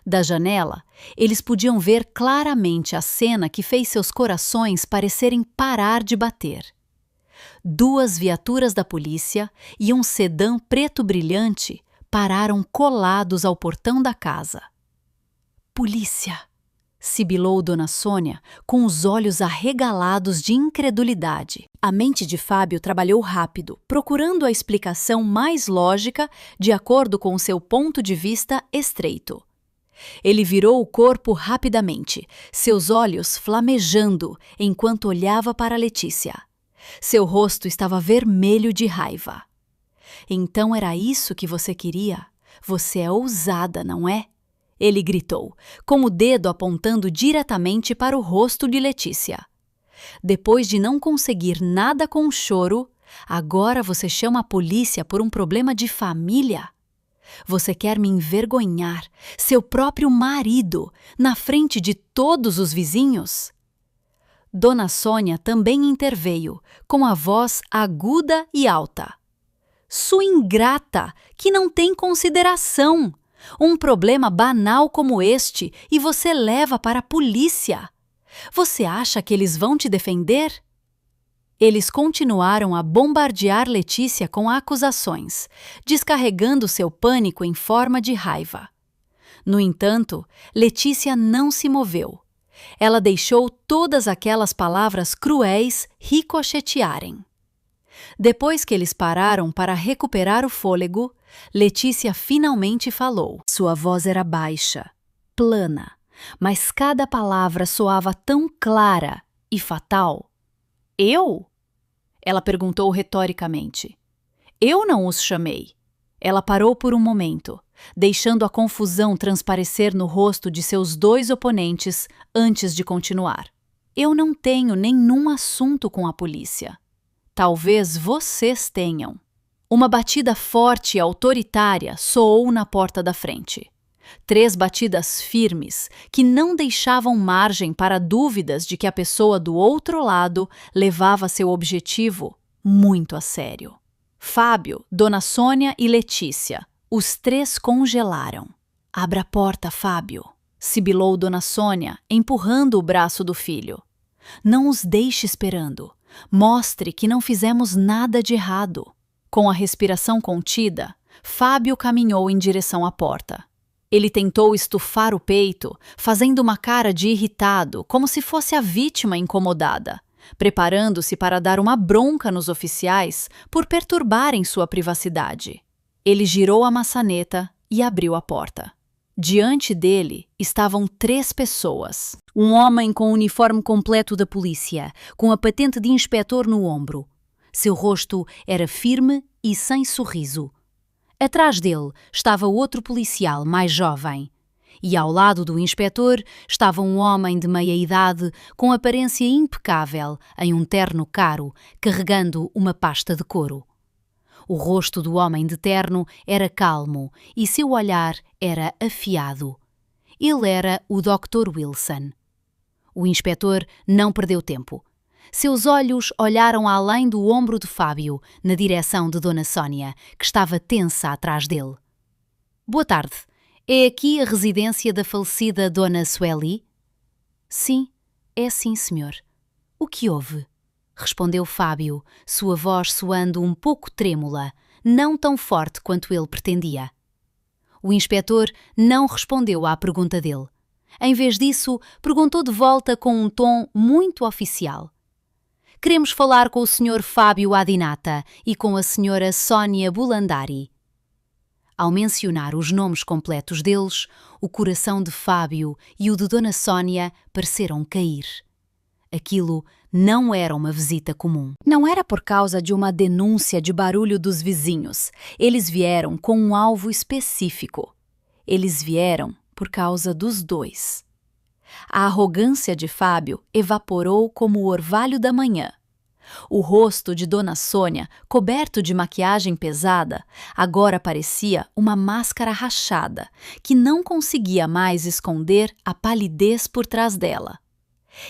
Da janela, eles podiam ver claramente a cena que fez seus corações parecerem parar de bater. 2 viaturas da polícia e um sedã preto brilhante pararam colados ao portão da casa. Polícia! Sibilou Dona Sônia, com os olhos arregalados de incredulidade. A mente de Fábio trabalhou rápido, procurando a explicação mais lógica de acordo com seu ponto de vista estreito. Ele virou o corpo rapidamente, seus olhos flamejando enquanto olhava para Letícia. Seu rosto estava vermelho de raiva. Então era isso que você queria? Você é ousada, não é? Ele gritou, com o dedo apontando diretamente para o rosto de Letícia. Depois de não conseguir nada com o choro, agora você chama a polícia por um problema de família? Você quer me envergonhar, seu próprio marido, na frente de todos os vizinhos? Dona Sônia também interveio, com a voz aguda e alta. Sua ingrata, que não tem consideração! Um problema banal como este e você leva para a polícia. Você acha que eles vão te defender? Eles continuaram a bombardear Letícia com acusações, descarregando seu pânico em forma de raiva. No entanto, Letícia não se moveu. Ela deixou todas aquelas palavras cruéis ricochetearem. Depois que eles pararam para recuperar o fôlego, Letícia finalmente falou. Sua voz era baixa, plana, mas cada palavra soava tão clara e fatal. Eu? Ela perguntou retoricamente. Eu não os chamei. Ela parou por um momento, deixando a confusão transparecer no rosto de seus dois oponentes antes de continuar. Eu não tenho nenhum assunto com a polícia. Talvez vocês tenham. Uma batida forte e autoritária soou na porta da frente. 3 batidas firmes que não deixavam margem para dúvidas de que a pessoa do outro lado levava seu objetivo muito a sério. Fábio, Dona Sônia e Letícia, os 3 congelaram. Abra a porta, Fábio, sibilou Dona Sônia, empurrando o braço do filho. Não os deixe esperando. Mostre que não fizemos nada de errado. Com a respiração contida, Fábio caminhou em direção à porta. Ele tentou estufar o peito, fazendo uma cara de irritado, como se fosse a vítima incomodada, preparando-se para dar uma bronca nos oficiais por perturbarem sua privacidade. Ele girou a maçaneta e abriu a porta. Diante dele estavam 3 pessoas. Um homem com o uniforme completo da polícia, com a patente de inspetor no ombro. Seu rosto era firme e sem sorriso. Atrás dele estava outro policial mais jovem. E ao lado do inspetor estava um homem de meia-idade com aparência impecável em um terno caro, carregando uma pasta de couro. O rosto do homem de terno era calmo e seu olhar era afiado. Ele era o Dr. Wilson. O inspetor não perdeu tempo. Seus olhos olharam além do ombro de Fábio, na direção de Dona Sônia, que estava tensa atrás dele. Boa tarde. É aqui a residência da falecida Dona Sueli? Sim, é sim, senhor. O que houve? Respondeu Fábio, sua voz soando um pouco trêmula, não tão forte quanto ele pretendia. O inspetor não respondeu à pergunta dele. Em vez disso, perguntou de volta com um tom muito oficial. Queremos falar com o Sr. Fábio Adinata e com a Sra. Sónia Bulandari. Ao mencionar os nomes completos deles, o coração de Fábio e o de Dona Sónia pareceram cair. Aquilo não era uma visita comum. Não era por causa de uma denúncia de barulho dos vizinhos. Eles vieram com um alvo específico. Eles vieram por causa dos 2. A arrogância de Fábio evaporou como o orvalho da manhã. O rosto de Dona Sônia, coberto de maquiagem pesada, agora parecia uma máscara rachada, que não conseguia mais esconder a palidez por trás dela.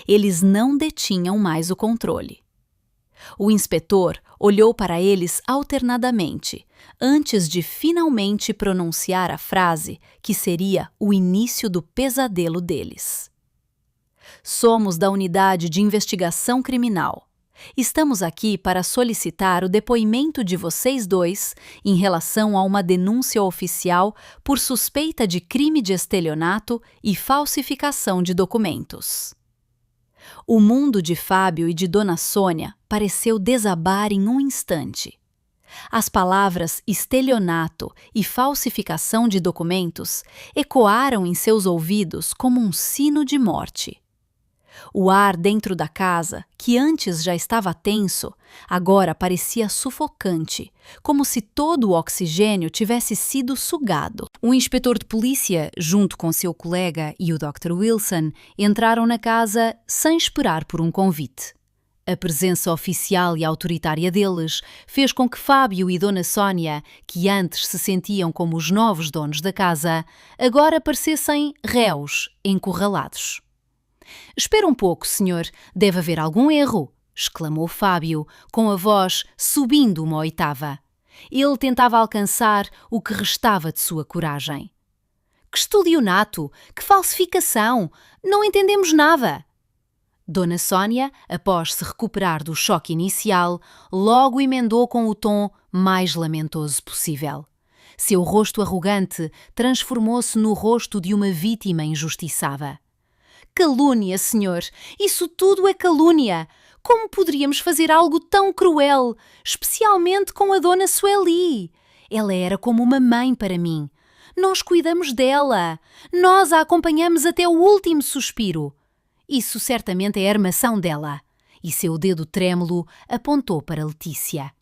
Eles não detinham mais o controle. O inspetor olhou para eles alternadamente, antes de finalmente pronunciar a frase que seria o início do pesadelo deles. Somos da Unidade de Investigação Criminal. Estamos aqui para solicitar o depoimento de vocês 2 em relação a uma denúncia oficial por suspeita de crime de estelionato e falsificação de documentos. O mundo de Fábio e de Dona Sônia pareceu desabar em um instante. As palavras estelionato e falsificação de documentos ecoaram em seus ouvidos como um sino de morte. O ar dentro da casa, que antes já estava tenso, agora parecia sufocante, como se todo o oxigênio tivesse sido sugado. O inspetor de polícia, junto com seu colega e o Dr. Wilson, entraram na casa sem esperar por um convite. A presença oficial e autoritária deles fez com que Fábio e Dona Sônia, que antes se sentiam como os novos donos da casa, agora parecessem réus encurralados. «Espera um pouco, senhor. Deve haver algum erro», exclamou Fábio, com a voz subindo uma oitava. Ele tentava alcançar o que restava de sua coragem. «Que estelionato! Que falsificação! Não entendemos nada!» Dona Sônia, após se recuperar do choque inicial, logo emendou com o tom mais lamentoso possível. Seu rosto arrogante transformou-se no rosto de uma vítima injustiçada. Calúnia, senhor! Isso tudo é calúnia! Como poderíamos fazer algo tão cruel, especialmente com a Dona Sueli? Ela era como uma mãe para mim. Nós cuidamos dela. Nós a acompanhamos até o último suspiro. Isso certamente é armação dela. E seu dedo trêmulo apontou para Letícia.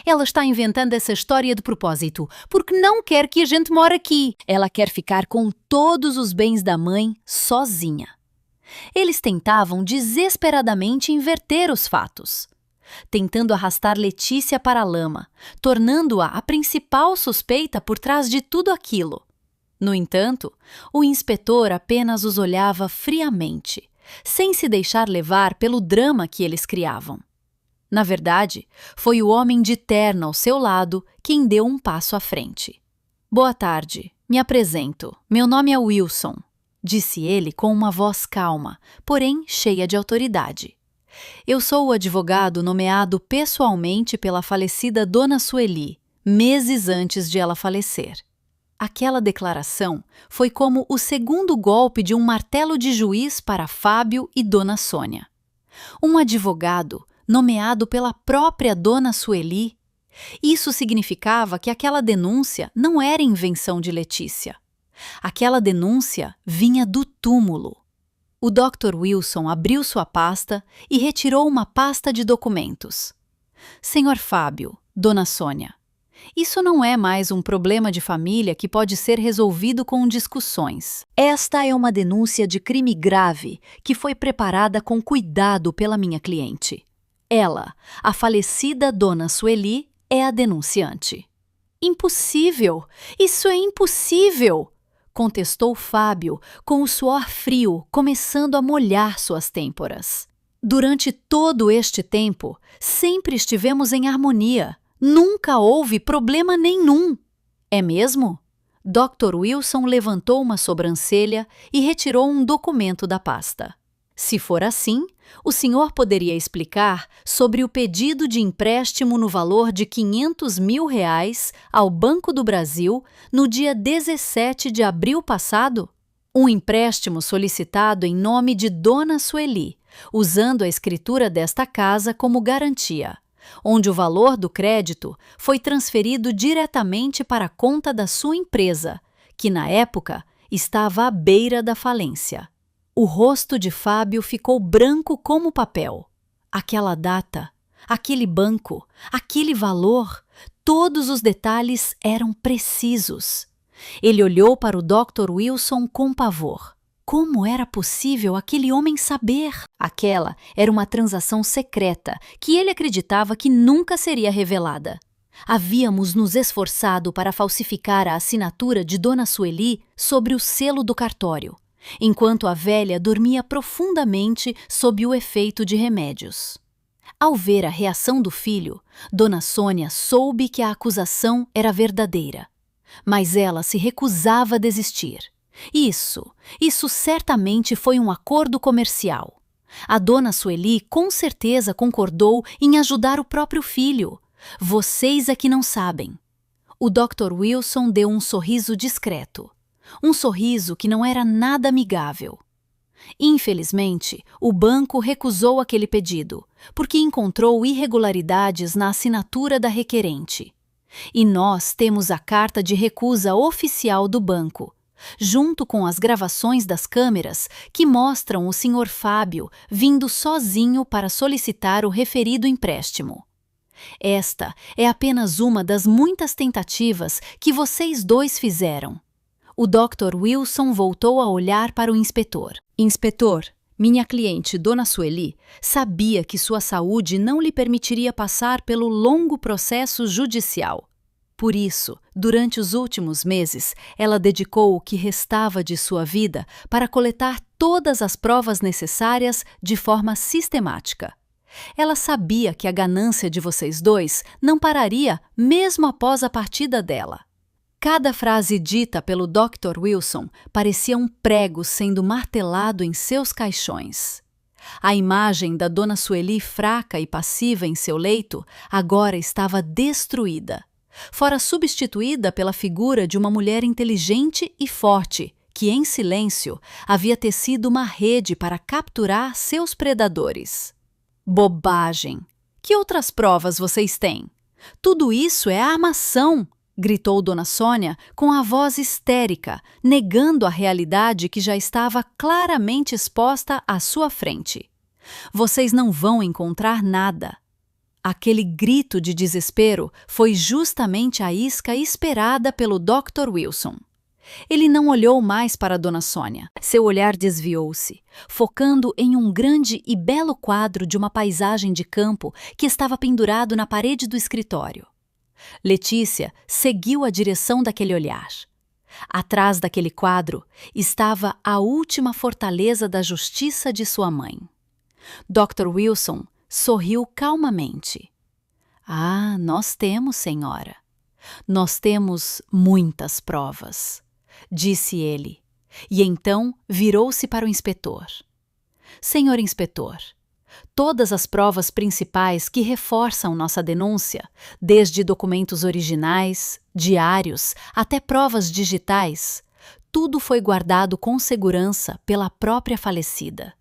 Ela está inventando essa história de propósito, porque não quer que a gente more aqui. Ela quer ficar com todos os bens da mãe sozinha. Eles tentavam desesperadamente inverter os fatos, tentando arrastar Letícia para a lama, tornando-a a principal suspeita por trás de tudo aquilo. No entanto, o inspetor apenas os olhava friamente, sem se deixar levar pelo drama que eles criavam. Na verdade, foi o homem de terno ao seu lado quem deu um passo à frente. Boa tarde, me apresento. Meu nome é Wilson, disse ele com uma voz calma, porém cheia de autoridade. Eu sou o advogado nomeado pessoalmente pela falecida Dona Sueli, meses antes de ela falecer. Aquela declaração foi como o segundo golpe de um martelo de juiz para Fábio e Dona Sônia. Um advogado nomeado pela própria Dona Sueli. Isso significava que aquela denúncia não era invenção de Letícia. Aquela denúncia vinha do túmulo. O Dr. Wilson abriu sua pasta e retirou uma pasta de documentos. Senhor Fábio, Dona Sônia, isso não é mais um problema de família que pode ser resolvido com discussões. Esta é uma denúncia de crime grave que foi preparada com cuidado pela minha cliente. Ela, a falecida Dona Sueli, é a denunciante. Impossível! Isso é impossível! Contestou Fábio, com o suor frio começando a molhar suas têmporas. Durante todo este tempo, sempre estivemos em harmonia. Nunca houve problema nenhum. É mesmo? Dr. Wilson levantou uma sobrancelha e retirou um documento da pasta. Se for assim, o senhor poderia explicar sobre o pedido de empréstimo no valor de R$500 mil ao Banco do Brasil no dia 17 de abril passado? Um empréstimo solicitado em nome de Dona Sueli, usando a escritura desta casa como garantia, onde o valor do crédito foi transferido diretamente para a conta da sua empresa, que na época estava à beira da falência. O rosto de Fábio ficou branco como papel. Aquela data, aquele banco, aquele valor, todos os detalhes eram precisos. Ele olhou para o Dr. Wilson com pavor. Como era possível aquele homem saber? Aquela era uma transação secreta que ele acreditava que nunca seria revelada. Havíamos nos esforçado para falsificar a assinatura de Dona Sueli sobre o selo do cartório, enquanto a velha dormia profundamente sob o efeito de remédios. Ao ver a reação do filho, Dona Sônia soube que a acusação era verdadeira, mas ela se recusava a desistir. Isso certamente foi um acordo comercial. A Dona Sueli com certeza concordou em ajudar o próprio filho. Vocês é que não sabem. O Dr. Wilson deu um sorriso discreto. Um sorriso que não era nada amigável. Infelizmente, o banco recusou aquele pedido, porque encontrou irregularidades na assinatura da requerente. E nós temos a carta de recusa oficial do banco, junto com as gravações das câmeras que mostram o Sr. Fábio vindo sozinho para solicitar o referido empréstimo. Esta é apenas uma das muitas tentativas que vocês dois fizeram. O Dr. Wilson voltou a olhar para o inspetor. Inspetor, minha cliente, Dona Sueli, sabia que sua saúde não lhe permitiria passar pelo longo processo judicial. Por isso, durante os últimos meses, ela dedicou o que restava de sua vida para coletar todas as provas necessárias de forma sistemática. Ela sabia que a ganância de vocês dois não pararia mesmo após a partida dela. Cada frase dita pelo Dr. Wilson parecia um prego sendo martelado em seus caixões. A imagem da Dona Sueli fraca e passiva em seu leito agora estava destruída. Fora substituída pela figura de uma mulher inteligente e forte, que em silêncio havia tecido uma rede para capturar seus predadores. Bobagem! Que outras provas vocês têm? Tudo isso é armação! Gritou Dona Sônia com a voz histérica, negando a realidade que já estava claramente exposta à sua frente. Vocês não vão encontrar nada. Aquele grito de desespero foi justamente a isca esperada pelo Dr. Wilson. Ele não olhou mais para Dona Sônia. Seu olhar desviou-se, focando em um grande e belo quadro de uma paisagem de campo que estava pendurado na parede do escritório. Letícia seguiu a direção daquele olhar. Atrás daquele quadro estava a última fortaleza da justiça de sua mãe. Dr. Wilson sorriu calmamente. Ah, nós temos, senhora. Nós temos muitas provas, disse ele, e então virou-se para o inspetor. Senhor inspetor, todas as provas principais que reforçam nossa denúncia, desde documentos originais, diários, até provas digitais, tudo foi guardado com segurança pela própria falecida.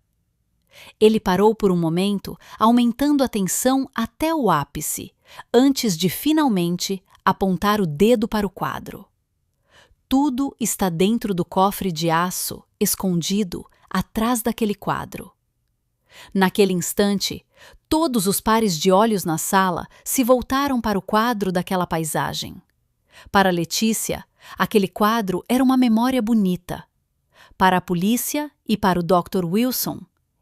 Ele parou por um momento, aumentando a tensão até o ápice, antes de finalmente apontar o dedo para o quadro. Tudo está dentro do cofre de aço, escondido atrás daquele quadro. Naquele instante, todos os pares de olhos na sala se voltaram para o quadro daquela paisagem. Para Letícia, aquele quadro era uma memória bonita. Para a polícia e para o Dr. Wilson,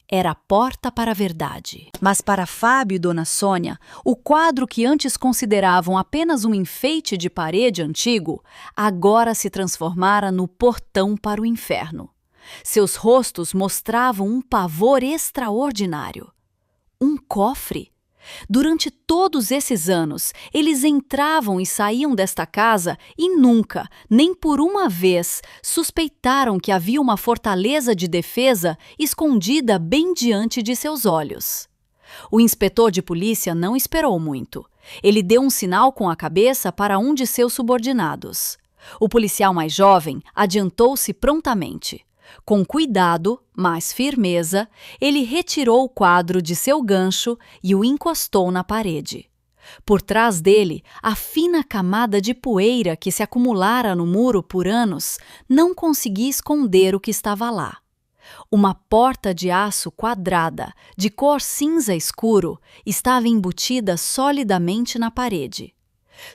era a porta para a verdade. Mas para Fábio e Dona Sônia, o quadro que antes consideravam apenas um enfeite de parede antigo, agora se transformara no portão para o inferno. Seus rostos mostravam um pavor extraordinário. Um cofre? Durante todos esses anos, eles entravam e saíam desta casa e nunca, nem por uma vez, suspeitaram que havia uma fortaleza de defesa escondida bem diante de seus olhos. O inspetor de polícia não esperou muito. Ele deu um sinal com a cabeça para um de seus subordinados. O policial mais jovem adiantou-se prontamente. Com cuidado, mas firmeza, ele retirou o quadro de seu gancho e o encostou na parede. Por trás dele, a fina camada de poeira que se acumulara no muro por anos não conseguia esconder o que estava lá. Uma porta de aço quadrada, de cor cinza escuro, estava embutida solidamente na parede.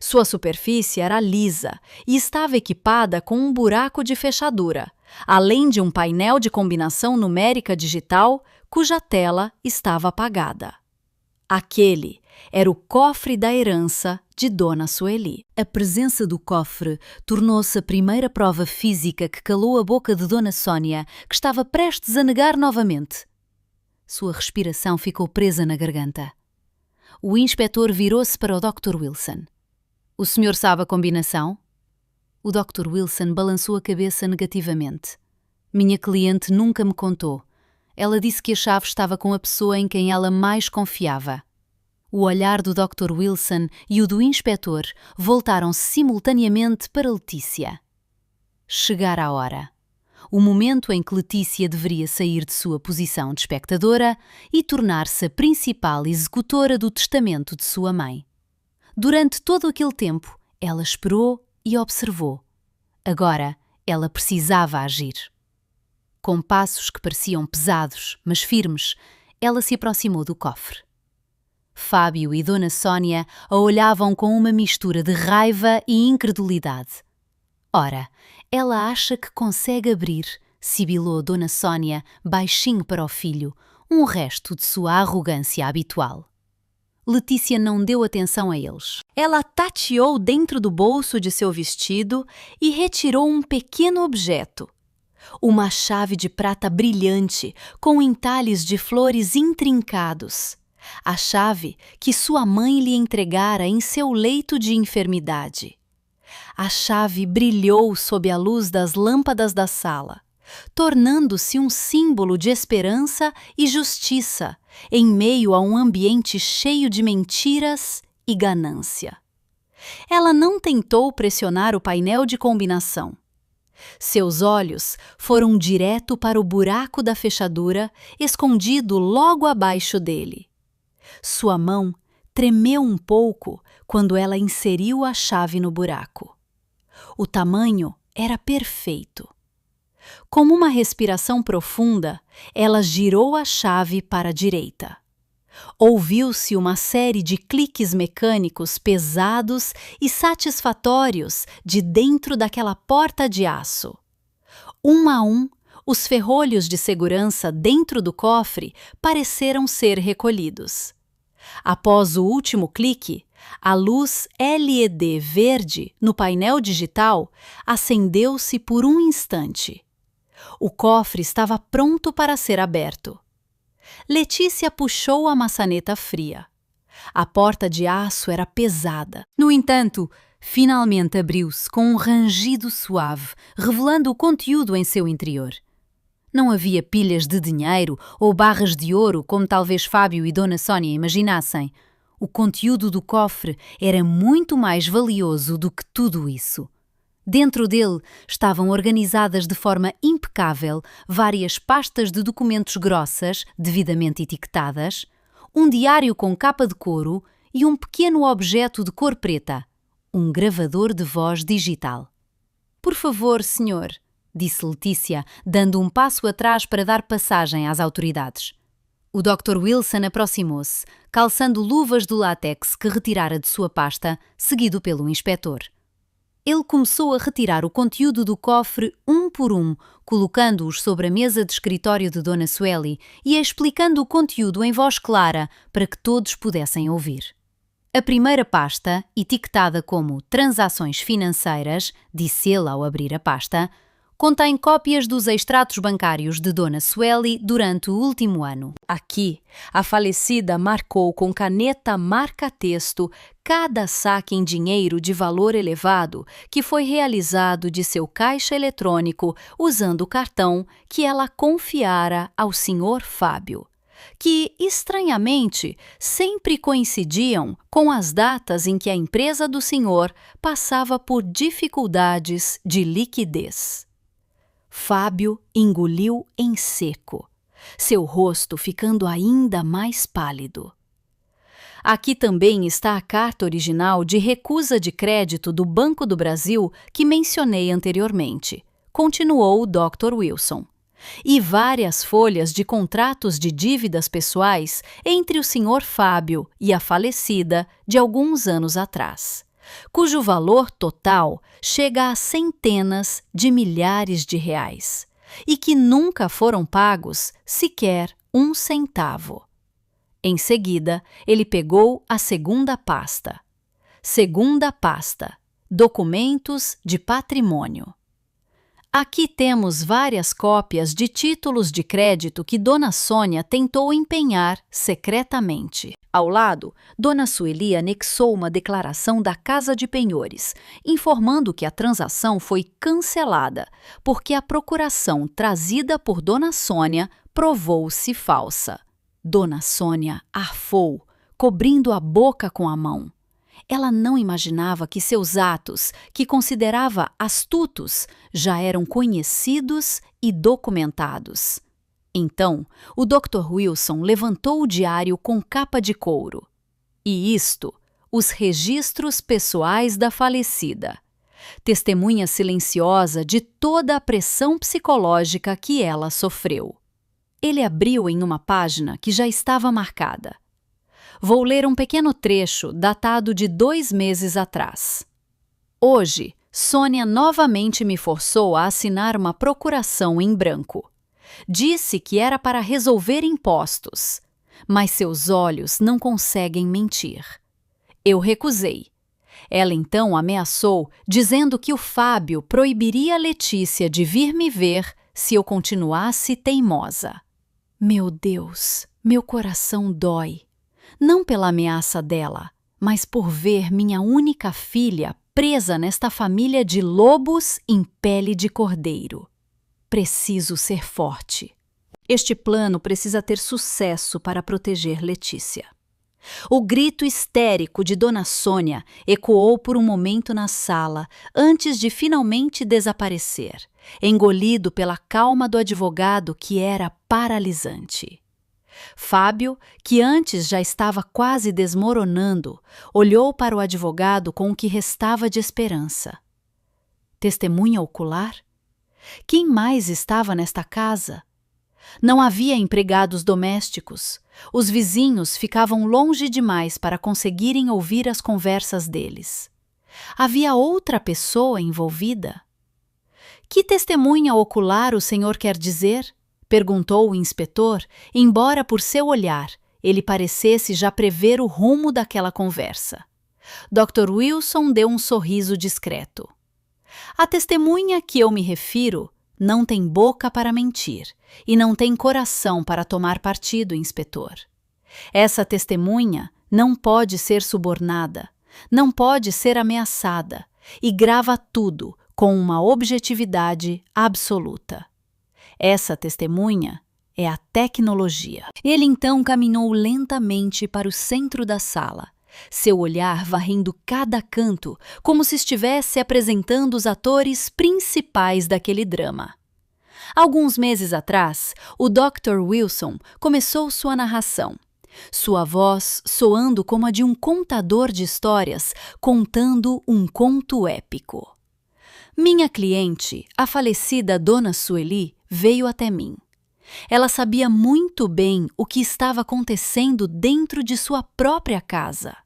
Sua superfície era lisa e estava equipada com um buraco de fechadura, além de um painel de combinação numérica digital cuja tela estava apagada. Aquele era o cofre da herança de Dona Sueli. A presença do cofre tornou-se a primeira prova física que calou a boca de Dona Sônia, que estava prestes a negar novamente. Sua respiração ficou presa na garganta. O inspetor virou-se para o Dr. Wilson. O senhor sabe a combinação? O Dr. Wilson balançou a cabeça negativamente. Minha cliente nunca me contou. Ela disse que a chave estava com a pessoa em quem ela mais confiava. O olhar do Dr. Wilson e o do inspetor voltaram simultaneamente para Letícia. Chegara a hora. O momento em que Letícia deveria sair de sua posição de espectadora e tornar-se a principal executora do testamento de sua mãe. Durante todo aquele tempo, ela esperou e observou. Agora, ela precisava agir. Com passos que pareciam pesados, mas firmes, ela se aproximou do cofre. Fábio e Dona Sônia a olhavam com uma mistura de raiva e incredulidade. Ora, ela acha que consegue abrir, sibilou Dona Sônia baixinho para o filho, um resto de sua arrogância habitual. Letícia não deu atenção a eles. Ela tateou dentro do bolso de seu vestido e retirou um pequeno objeto. Uma chave de prata brilhante, com entalhes de flores intrincados. A chave que sua mãe lhe entregara em seu leito de enfermidade. A chave brilhou sob a luz das lâmpadas da sala. tornando-se um símbolo de esperança e justiça em meio a um ambiente cheio de mentiras e ganância. Ela não tentou pressionar o painel de combinação. Seus olhos foram direto para o buraco da fechadura, escondido logo abaixo dele. Sua mão tremeu um pouco quando ela inseriu a chave no buraco. O tamanho era perfeito. Com uma respiração profunda, ela girou a chave para a direita. Ouviu-se uma série de cliques mecânicos pesados e satisfatórios de dentro daquela porta de aço. Um a um, os ferrolhos de segurança dentro do cofre pareceram ser recolhidos. Após o último clique, a luz LED verde no painel digital acendeu-se por um instante. O cofre estava pronto para ser aberto. Letícia puxou a maçaneta fria. A porta de aço era pesada. No entanto, finalmente abriu-se com um rangido suave, revelando o conteúdo em seu interior. Não havia pilhas de dinheiro ou barras de ouro, como talvez Fábio e Dona Sónia imaginassem. O conteúdo do cofre era muito mais valioso do que tudo isso. Dentro dele estavam organizadas de forma impecável várias pastas de documentos grossas, devidamente etiquetadas, um diário com capa de couro e um pequeno objeto de cor preta, um gravador de voz digital. "Por favor, senhor", disse Letícia, dando um passo atrás para dar passagem às autoridades. O Dr. Wilson aproximou-se, calçando luvas do látex que retirara de sua pasta, seguido pelo inspetor. Ele começou a retirar o conteúdo do cofre um por um, colocando-os sobre a mesa de escritório de Dona Sueli e explicando o conteúdo em voz clara para que todos pudessem ouvir. A primeira pasta, etiquetada como Transações Financeiras, disse ele ao abrir a pasta, contém cópias dos extratos bancários de Dona Sueli durante o último ano. Aqui, a falecida marcou com caneta marca-texto cada saque em dinheiro de valor elevado que foi realizado de seu caixa eletrônico usando o cartão que ela confiara ao Sr. Fábio, que, estranhamente, sempre coincidiam com as datas em que a empresa do senhor passava por dificuldades de liquidez. Fábio engoliu em seco, seu rosto ficando ainda mais pálido. Aqui também está a carta original de recusa de crédito do Banco do Brasil que mencionei anteriormente, continuou o Dr. Wilson, e várias folhas de contratos de dívidas pessoais entre o Sr. Fábio e a falecida de alguns anos atrás, cujo valor total chega a centenas de milhares de reais e que nunca foram pagos sequer um centavo. Em seguida, ele pegou a segunda pasta. Segunda pasta: Documentos de Patrimônio. Aqui temos várias cópias de títulos de crédito que Dona Sônia tentou empenhar secretamente. Ao lado, Dona Sueli anexou uma declaração da Casa de Penhores, informando que a transação foi cancelada, porque a procuração trazida por Dona Sônia provou-se falsa. Dona Sônia arfou, cobrindo a boca com a mão. Ela não imaginava que seus atos, que considerava astutos, já eram conhecidos e documentados. Então, o Dr. Wilson levantou o diário com capa de couro. E isto, os registros pessoais da falecida. Testemunha silenciosa de toda a pressão psicológica que ela sofreu. Ele abriu em uma página que já estava marcada. Vou ler um pequeno trecho datado de 2 meses atrás. Hoje, Sônia novamente me forçou a assinar uma procuração em branco. Disse que era para resolver impostos, mas seus olhos não conseguem mentir. Eu recusei. Ela então ameaçou, dizendo que o Fábio proibiria a Letícia de vir me ver se eu continuasse teimosa. Meu Deus, meu coração dói. Não pela ameaça dela, mas por ver minha única filha presa nesta família de lobos em pele de cordeiro. Preciso ser forte. Este plano precisa ter sucesso para proteger Letícia. O grito histérico de Dona Sônia ecoou por um momento na sala, antes de finalmente desaparecer, engolido pela calma do advogado que era paralisante. Fábio, que antes já estava quase desmoronando, olhou para o advogado com o que restava de esperança. Testemunha ocular? Quem mais estava nesta casa? Não havia empregados domésticos. Os vizinhos ficavam longe demais para conseguirem ouvir as conversas deles. Havia outra pessoa envolvida? Que testemunha ocular o senhor quer dizer? Perguntou o inspetor, embora por seu olhar ele parecesse já prever o rumo daquela conversa. Dr. Wilson deu um sorriso discreto. A testemunha a que eu me refiro não tem boca para mentir e não tem coração para tomar partido, inspetor. Essa testemunha não pode ser subornada, não pode ser ameaçada e grava tudo com uma objetividade absoluta. Essa testemunha é a tecnologia. Ele então caminhou lentamente para o centro da sala, seu olhar varrendo cada canto, como se estivesse apresentando os atores principais daquele drama. Alguns meses atrás, o Dr. Wilson começou sua narração, sua voz soando como a de um contador de histórias contando um conto épico. Minha cliente, a falecida Dona Sueli, veio até mim. Ela sabia muito bem o que estava acontecendo dentro de sua própria casa.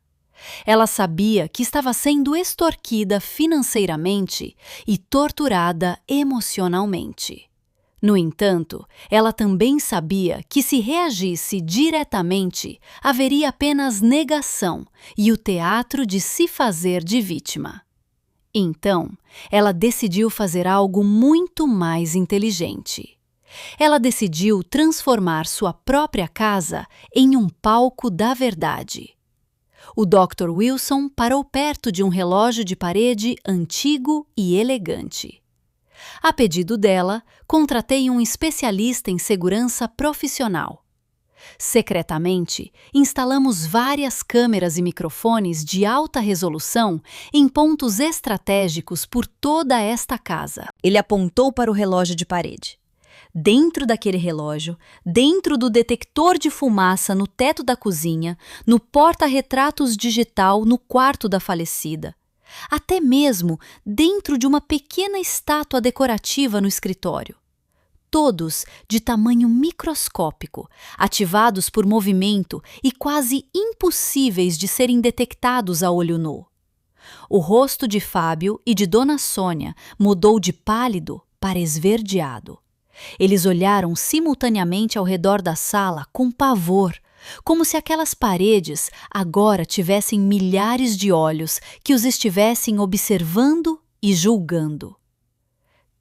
Ela sabia que estava sendo extorquida financeiramente e torturada emocionalmente. No entanto, ela também sabia que se reagisse diretamente, haveria apenas negação e o teatro de se fazer de vítima. Então, ela decidiu fazer algo muito mais inteligente. Ela decidiu transformar sua própria casa em um palco da verdade. O Dr. Wilson parou perto de um relógio de parede antigo e elegante. A pedido dela, contratei um especialista em segurança profissional. Secretamente, instalamos várias câmeras e microfones de alta resolução em pontos estratégicos por toda esta casa. Ele apontou para o relógio de parede. Dentro daquele relógio, dentro do detector de fumaça no teto da cozinha, no porta-retratos digital no quarto da falecida, até mesmo dentro de uma pequena estátua decorativa no escritório. Todos de tamanho microscópico, ativados por movimento e quase impossíveis de serem detectados a olho nu. O rosto de Fábio e de Dona Sônia mudou de pálido para esverdeado. Eles olharam simultaneamente ao redor da sala com pavor, como se aquelas paredes agora tivessem milhares de olhos que os estivessem observando e julgando.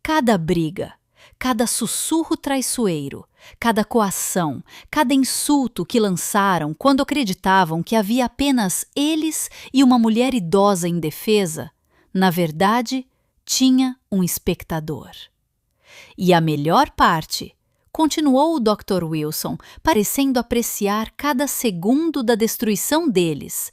Cada briga, cada sussurro traiçoeiro, cada coação, cada insulto que lançaram quando acreditavam que havia apenas eles e uma mulher idosa indefesa, na verdade, tinha um espectador. E a melhor parte, continuou o Dr. Wilson, parecendo apreciar cada segundo da destruição deles,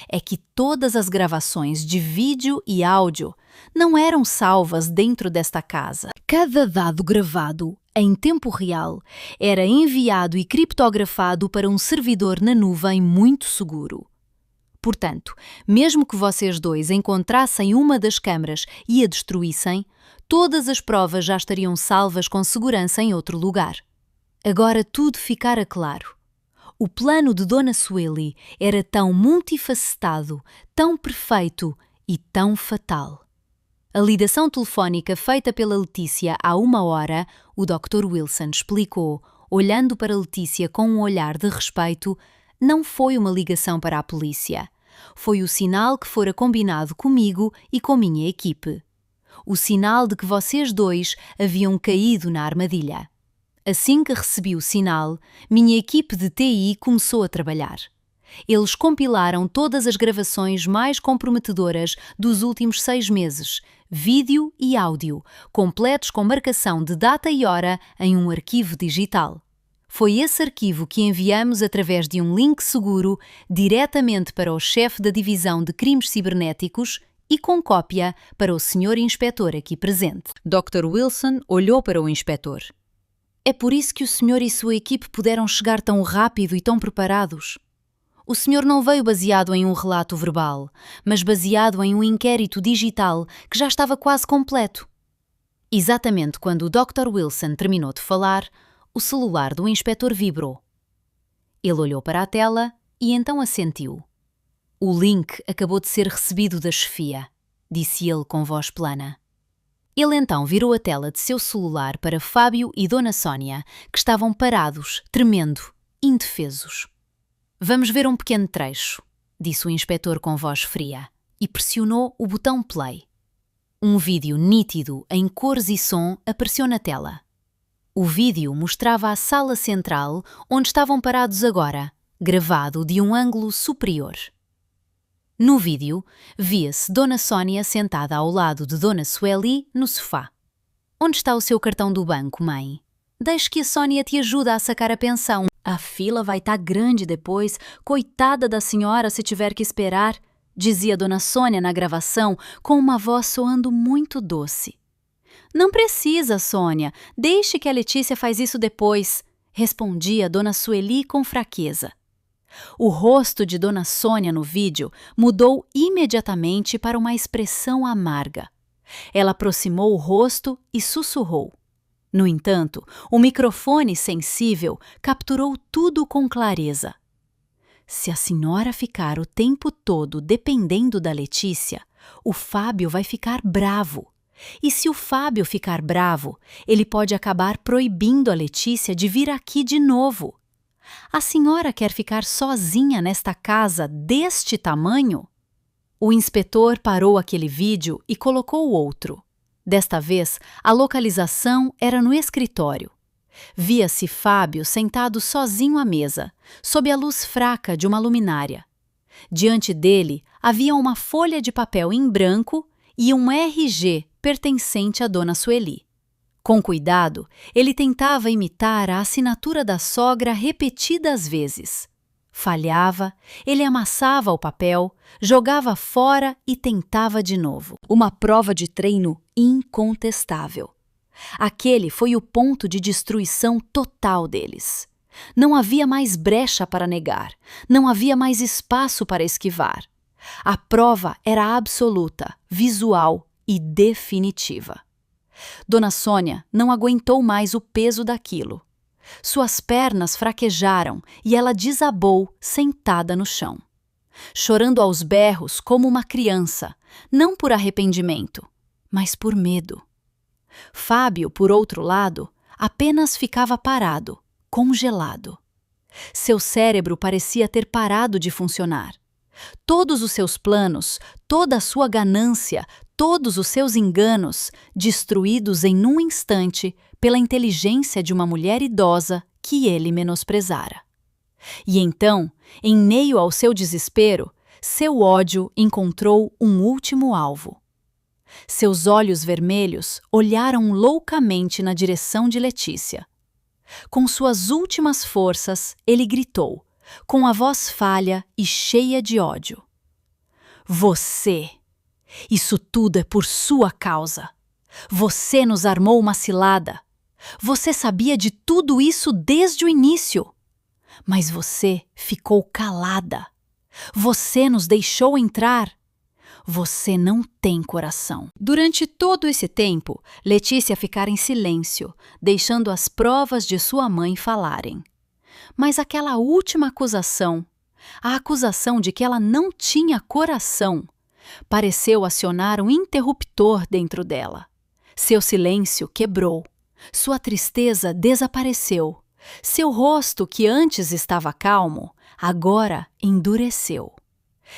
é que todas as gravações de vídeo e áudio não eram salvas dentro desta casa. Cada dado gravado, em tempo real, era enviado e criptografado para um servidor na nuvem muito seguro. Portanto, mesmo que vocês dois encontrassem uma das câmaras e a destruíssem, todas as provas já estariam salvas com segurança em outro lugar. Agora tudo ficara claro. O plano de Dona Sueli era tão multifacetado, tão perfeito e tão fatal. A ligação telefónica feita pela Letícia há 1 hora, o Dr. Wilson explicou, olhando para Letícia com um olhar de respeito, não foi uma ligação para a polícia. Foi o sinal que fora combinado comigo e com minha equipe. O sinal de que vocês dois haviam caído na armadilha. Assim que recebi o sinal, minha equipe de TI começou a trabalhar. Eles compilaram todas as gravações mais comprometedoras dos últimos 6 meses, vídeo e áudio, completos com marcação de data e hora em um arquivo digital. Foi esse arquivo que enviamos através de um link seguro diretamente para o chefe da Divisão de Crimes Cibernéticos e com cópia para o Sr. Inspetor aqui presente. Dr. Wilson olhou para o inspetor. É por isso que o senhor e sua equipe puderam chegar tão rápido e tão preparados. O senhor não veio baseado em um relato verbal, mas baseado em um inquérito digital que já estava quase completo. Exatamente quando o Dr. Wilson terminou de falar, o celular do inspetor vibrou. Ele olhou para a tela e então assentiu. O link acabou de ser recebido da chefia, disse ele com voz plana. Ele então virou a tela de seu celular para Fábio e Dona Sónia, que estavam parados, tremendo, indefesos. Vamos ver um pequeno trecho, disse o inspetor com voz fria, e pressionou o botão play. Um vídeo nítido, em cores e som, apareceu na tela. O vídeo mostrava a sala central onde estavam parados agora, gravado de um ângulo superior. No vídeo, via-se Dona Sónia sentada ao lado de Dona Sueli no sofá. Onde está o seu cartão do banco, mãe? Deixe que a Sónia te ajude a sacar a pensão. A fila vai estar grande depois, coitada da senhora se tiver que esperar, dizia Dona Sônia na gravação com uma voz soando muito doce. Não precisa, Sônia, deixe que a Letícia faz isso depois, respondia Dona Sueli com fraqueza. O rosto de Dona Sônia no vídeo mudou imediatamente para uma expressão amarga. Ela aproximou o rosto e sussurrou. No entanto, o microfone sensível capturou tudo com clareza. Se a senhora ficar o tempo todo dependendo da Letícia, o Fábio vai ficar bravo. E se o Fábio ficar bravo, ele pode acabar proibindo a Letícia de vir aqui de novo. A senhora quer ficar sozinha nesta casa deste tamanho? O inspetor parou aquele vídeo e colocou outro. Desta vez, a localização era no escritório. Via-se Fábio sentado sozinho à mesa, sob a luz fraca de uma luminária. Diante dele havia uma folha de papel em branco e um RG pertencente a Dona Sueli. Com cuidado, ele tentava imitar a assinatura da sogra repetidas vezes. Falhava, ele amassava o papel, jogava fora e tentava de novo. Uma prova de treino incontestável. Aquele foi o ponto de destruição total deles. Não havia mais brecha para negar, não havia mais espaço para esquivar. A prova era absoluta, visual e definitiva. Dona Sônia não aguentou mais o peso daquilo. Suas pernas fraquejaram e ela desabou sentada no chão, chorando aos berros como uma criança, não por arrependimento, mas por medo. Fábio, por outro lado, apenas ficava parado, congelado. Seu cérebro parecia ter parado de funcionar. Todos os seus planos, toda a sua ganância, todos os seus enganos, destruídos em um instante pela inteligência de uma mulher idosa que ele menosprezara. E então, em meio ao seu desespero, seu ódio encontrou um último alvo. Seus olhos vermelhos olharam loucamente na direção de Letícia. Com suas últimas forças, ele gritou, com a voz falha e cheia de ódio. Você! Isso tudo é por sua causa. Você nos armou uma cilada. Você sabia de tudo isso desde o início. Mas você ficou calada. Você nos deixou entrar. Você não tem coração. Durante todo esse tempo, Letícia ficara em silêncio, deixando as provas de sua mãe falarem. Mas aquela última acusação, a acusação de que ela não tinha coração, pareceu acionar um interruptor dentro dela. Seu silêncio quebrou. Sua tristeza desapareceu. Seu rosto, que antes estava calmo, agora endureceu.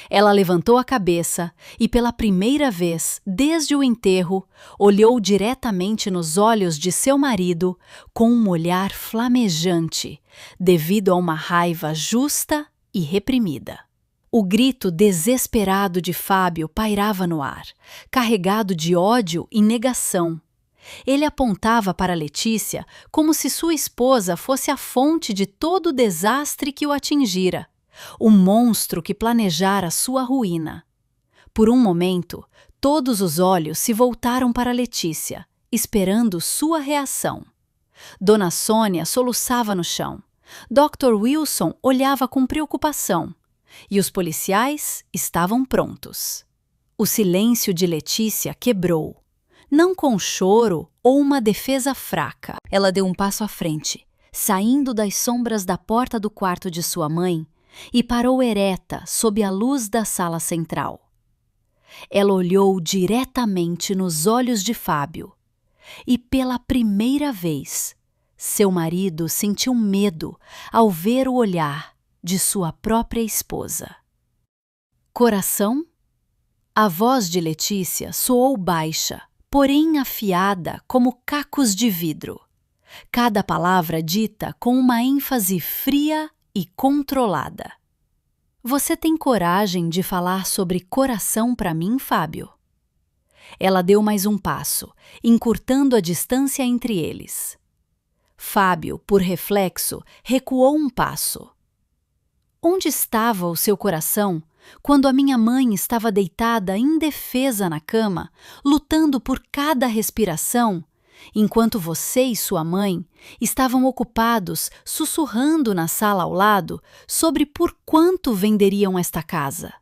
Ela levantou a cabeça e, pela primeira vez desde o enterro, olhou diretamente nos olhos de seu marido com um olhar flamejante, devido a uma raiva justa e reprimida. O grito desesperado de Fábio pairava no ar, carregado de ódio e negação. Ele apontava para Letícia como se sua esposa fosse a fonte de todo o desastre que o atingira, o monstro que planejara sua ruína. Por um momento, todos os olhos se voltaram para Letícia, esperando sua reação. Dona Sônia soluçava no chão. Dr. Wilson olhava com preocupação. E os policiais estavam prontos. O silêncio de Letícia quebrou. Não com choro ou uma defesa fraca. Ela deu um passo à frente, saindo das sombras da porta do quarto de sua mãe, e parou ereta sob a luz da sala central. Ela olhou diretamente nos olhos de Fábio. E pela primeira vez, seu marido sentiu medo ao ver o olhar de sua própria esposa. Coração? A voz de Letícia soou baixa, porém afiada como cacos de vidro. Cada palavra dita com uma ênfase fria e controlada. Você tem coragem de falar sobre coração para mim, Fábio? Ela deu mais um passo, encurtando a distância entre eles. Fábio, por reflexo, recuou um passo. Onde estava o seu coração quando a minha mãe estava deitada indefesa na cama, lutando por cada respiração, enquanto você e sua mãe estavam ocupados sussurrando na sala ao lado sobre por quanto venderiam esta casa?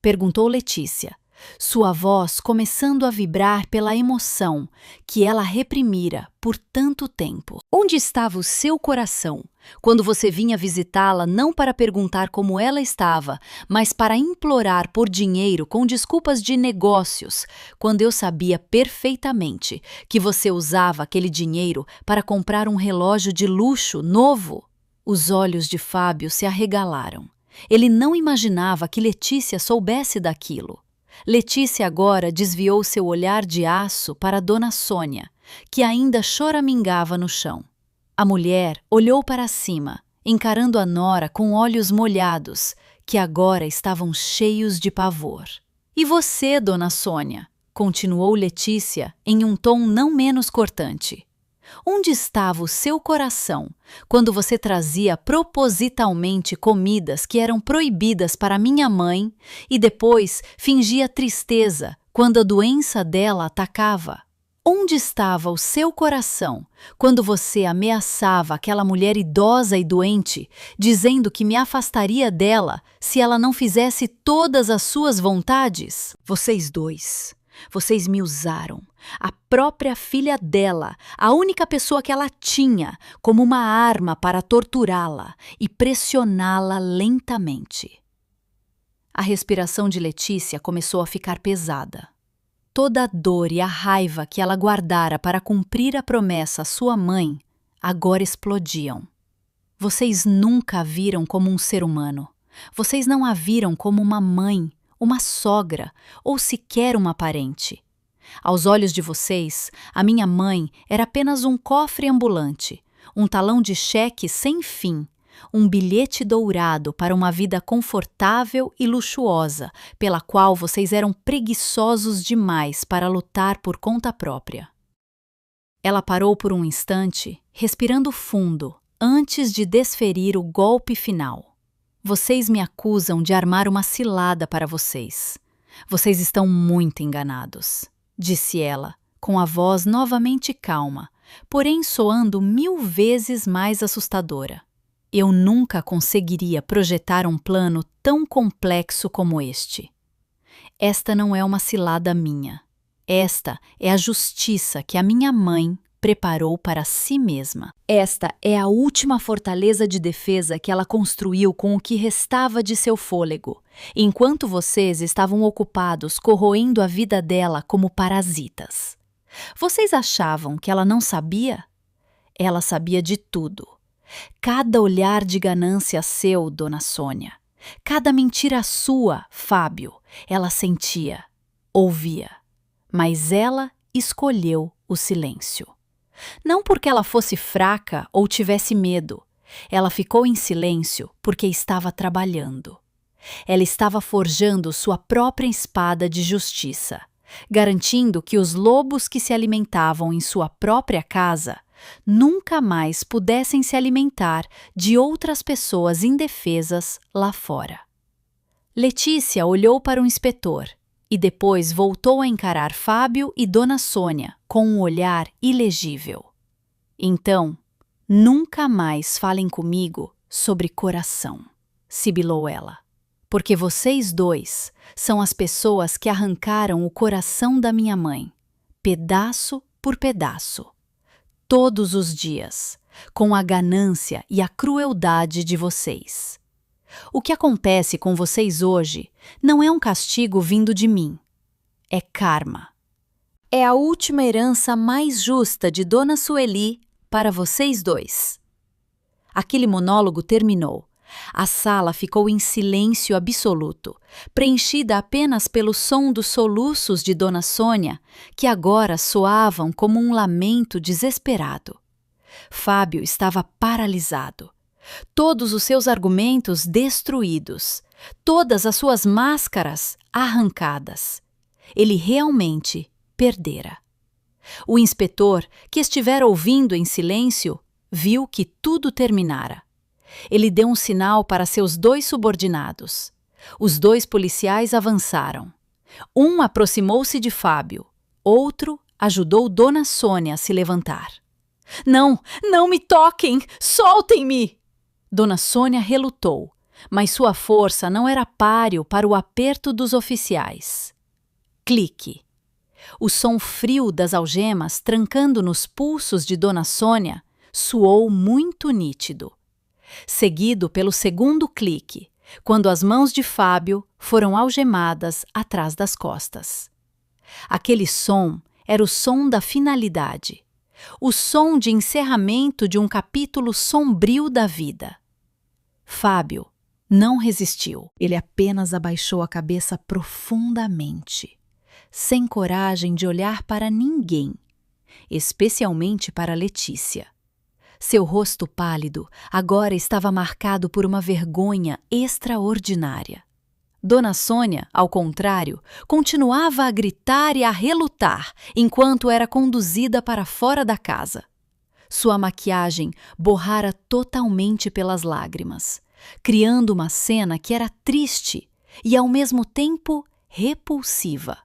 Perguntou Letícia, sua voz começando a vibrar pela emoção que ela reprimira por tanto tempo. Onde estava o seu coração quando você vinha visitá-la não para perguntar como ela estava, mas para implorar por dinheiro com desculpas de negócios, quando eu sabia perfeitamente que você usava aquele dinheiro para comprar um relógio de luxo novo? Os olhos de Fábio se arregalaram. Ele não imaginava que Letícia soubesse daquilo. Letícia agora desviou seu olhar de aço para Dona Sônia, que ainda choramingava no chão. A mulher olhou para cima, encarando a nora com olhos molhados, que agora estavam cheios de pavor. E você, Dona Sônia? Continuou Letícia em um tom não menos cortante. Onde estava o seu coração quando você trazia propositalmente comidas que eram proibidas para minha mãe e depois fingia tristeza quando a doença dela atacava? Onde estava o seu coração quando você ameaçava aquela mulher idosa e doente, dizendo que me afastaria dela se ela não fizesse todas as suas vontades? Vocês dois. Vocês me usaram, a própria filha dela, a única pessoa que ela tinha, como uma arma para torturá-la e pressioná-la lentamente. A respiração de Letícia começou a ficar pesada. Toda a dor e a raiva que ela guardara para cumprir a promessa à sua mãe agora explodiam. Vocês nunca a viram como um ser humano. Vocês não a viram como uma mãe, uma sogra ou sequer uma parente. Aos olhos de vocês, a minha mãe era apenas um cofre ambulante, um talão de cheque sem fim, um bilhete dourado para uma vida confortável e luxuosa, pela qual vocês eram preguiçosos demais para lutar por conta própria. Ela parou por um instante, respirando fundo, antes de desferir o golpe final. Vocês me acusam de armar uma cilada para vocês. Vocês estão muito enganados, disse ela, com a voz novamente calma, porém soando 1000 vezes mais assustadora. Eu nunca conseguiria projetar um plano tão complexo como este. Esta não é uma cilada minha. Esta é a justiça que a minha mãe preparou para si mesma. Esta é a última fortaleza de defesa que ela construiu com o que restava de seu fôlego, enquanto vocês estavam ocupados corroendo a vida dela como parasitas. Vocês achavam que ela não sabia? Ela sabia de tudo. Cada olhar de ganância seu, Dona Sônia, cada mentira sua, Fábio, ela sentia, ouvia, mas ela escolheu o silêncio. Não porque ela fosse fraca ou tivesse medo, Ela ficou em silêncio porque estava trabalhando. Ela estava forjando sua própria espada de justiça, garantindo que os lobos que se alimentavam em sua própria casa nunca mais pudessem se alimentar de outras pessoas indefesas lá fora. Letícia olhou para o inspetor e depois voltou a encarar Fábio e Dona Sônia com um olhar ilegível. Então, nunca mais falem comigo sobre coração, sibilou ela, porque vocês dois são as pessoas que arrancaram o coração da minha mãe, pedaço por pedaço, todos os dias, com a ganância e a crueldade de vocês. O que acontece com vocês hoje não é um castigo vindo de mim, é karma. É a última herança mais justa de Dona Sueli para vocês dois. Aquele monólogo terminou. A sala ficou em silêncio absoluto, preenchida apenas pelo som dos soluços de Dona Sônia, que agora soavam como um lamento desesperado. Fábio estava paralisado. Todos os seus argumentos destruídos, todas as suas máscaras arrancadas. Ele realmente perdera. O inspetor, que estivera ouvindo em silêncio, viu que tudo terminara. Ele deu um sinal para seus 2 subordinados. Os 2 policiais avançaram. Um aproximou-se de Fábio, outro ajudou Dona Sônia a se levantar. Não, não me toquem! Soltem-me! Dona Sônia relutou, mas sua força não era páreo para o aperto dos oficiais. Clique. O som frio das algemas trancando nos pulsos de Dona Sônia soou muito nítido. Seguido pelo segundo clique, quando as mãos de Fábio foram algemadas atrás das costas. Aquele som era o som da finalidade, o som de encerramento de um capítulo sombrio da vida. Fábio não resistiu, ele apenas abaixou a cabeça profundamente, sem coragem de olhar para ninguém, especialmente para Letícia. Seu rosto pálido agora estava marcado por uma vergonha extraordinária. Dona Sônia, ao contrário, continuava a gritar e a relutar enquanto era conduzida para fora da casa. Sua maquiagem borrara totalmente pelas lágrimas, criando uma cena que era triste e, ao mesmo tempo, repulsiva.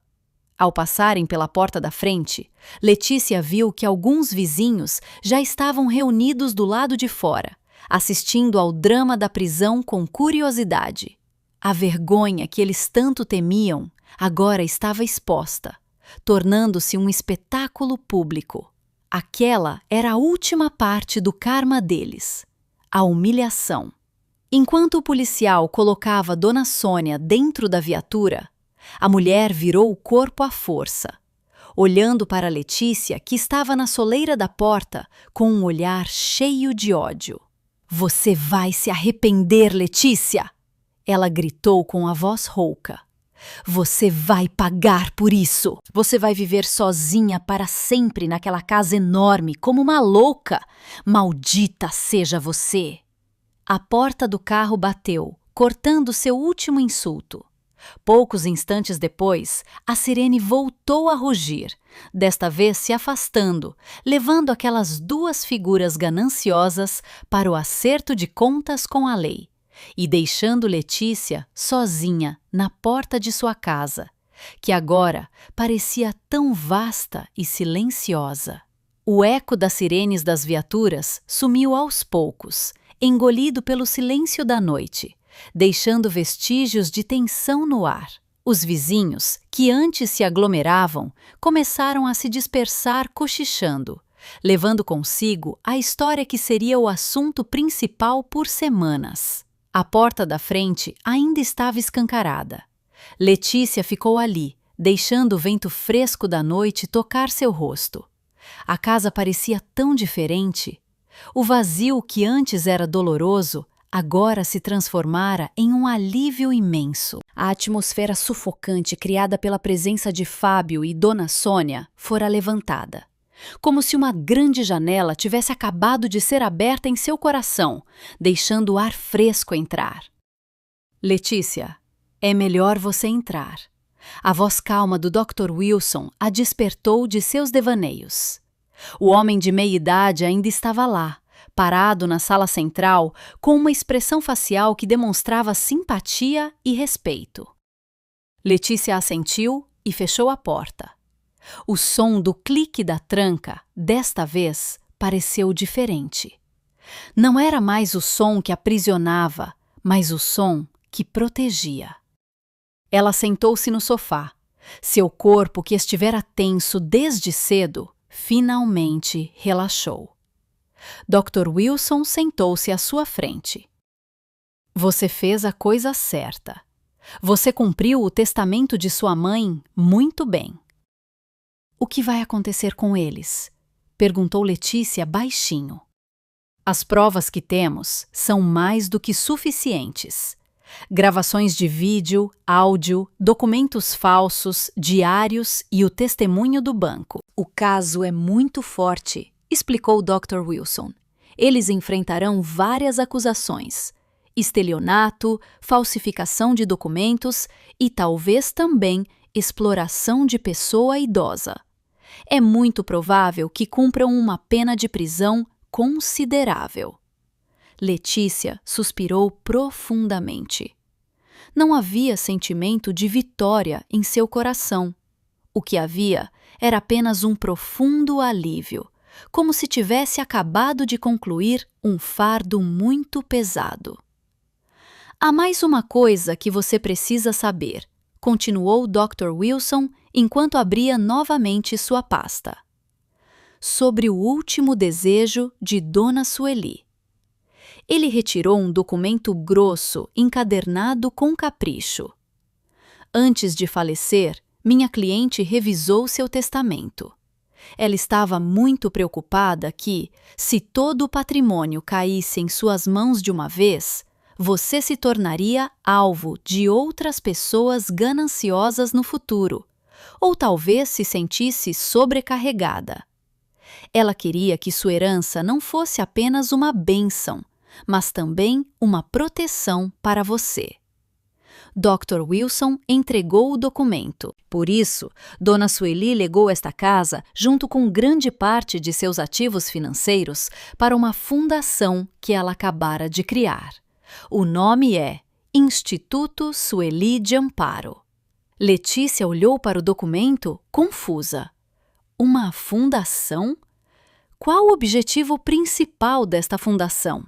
Ao passarem pela porta da frente, Letícia viu que alguns vizinhos já estavam reunidos do lado de fora, assistindo ao drama da prisão com curiosidade. A vergonha que eles tanto temiam agora estava exposta, tornando-se um espetáculo público. Aquela era a última parte do karma deles, a humilhação. Enquanto o policial colocava Dona Sônia dentro da viatura, a mulher virou o corpo à força, olhando para Letícia, que estava na soleira da porta com um olhar cheio de ódio. Você vai se arrepender, Letícia! Ela gritou com a voz rouca. Você vai pagar por isso! Você vai viver sozinha para sempre naquela casa enorme, como uma louca! Maldita seja você! A porta do carro bateu, cortando seu último insulto. Poucos instantes depois, a sirene voltou a rugir, desta vez se afastando, levando aquelas 2 figuras gananciosas para o acerto de contas com a lei, e deixando Letícia sozinha na porta de sua casa, que agora parecia tão vasta e silenciosa. O eco das sirenes das viaturas sumiu aos poucos, engolido pelo silêncio da noite, deixando vestígios de tensão no ar. Os vizinhos, que antes se aglomeravam, começaram a se dispersar cochichando, levando consigo a história que seria o assunto principal por semanas. A porta da frente ainda estava escancarada. Letícia ficou ali, deixando o vento fresco da noite tocar seu rosto. A casa parecia tão diferente. O vazio que antes era doloroso agora se transformara em um alívio imenso. A atmosfera sufocante criada pela presença de Fábio e Dona Sônia fora levantada. como se uma grande janela tivesse acabado de ser aberta em seu coração, deixando o ar fresco entrar. Letícia, é melhor você entrar. A voz calma do Dr. Wilson a despertou de seus devaneios. O homem de meia-idade ainda estava lá, parado na sala central, com uma expressão facial que demonstrava simpatia e respeito. Letícia assentiu e fechou a porta. O som do clique da tranca, desta vez, pareceu diferente. Não era mais o som que aprisionava, mas o som que protegia. Ela sentou-se no sofá. Seu corpo, que estivera tenso desde cedo, finalmente relaxou. Dr. Wilson sentou-se à sua frente. Você fez a coisa certa. Você cumpriu o testamento de sua mãe muito bem. O que vai acontecer com eles? Perguntou Letícia baixinho. As provas que temos são mais do que suficientes. Gravações de vídeo, áudio, documentos falsos, diários e o testemunho do banco. O caso é muito forte, explicou o Dr. Wilson. Eles enfrentarão várias acusações: estelionato, falsificação de documentos e talvez também exploração de pessoa idosa. É muito provável que cumpram uma pena de prisão considerável. Letícia suspirou profundamente. Não havia sentimento de vitória em seu coração. O que havia era apenas um profundo alívio, como se tivesse acabado de concluir um fardo muito pesado. Há mais uma coisa que você precisa saber, continuou o Dr. Wilson enquanto abria novamente sua pasta. Sobre o último desejo de Dona Sueli. Ele retirou um documento grosso, encadernado com capricho. Antes de falecer, minha cliente revisou seu testamento. Ela estava muito preocupada que, se todo o patrimônio caísse em suas mãos de uma vez, você se tornaria alvo de outras pessoas gananciosas no futuro, ou talvez se sentisse sobrecarregada. Ela queria que sua herança não fosse apenas uma bênção, mas também uma proteção para você. Dr. Wilson entregou o documento. Por isso, Dona Sueli legou esta casa, junto com grande parte de seus ativos financeiros, para uma fundação que ela acabara de criar. O nome é Instituto Sueli de Amparo. Letícia olhou para o documento, confusa. Uma fundação? Qual o objetivo principal desta fundação?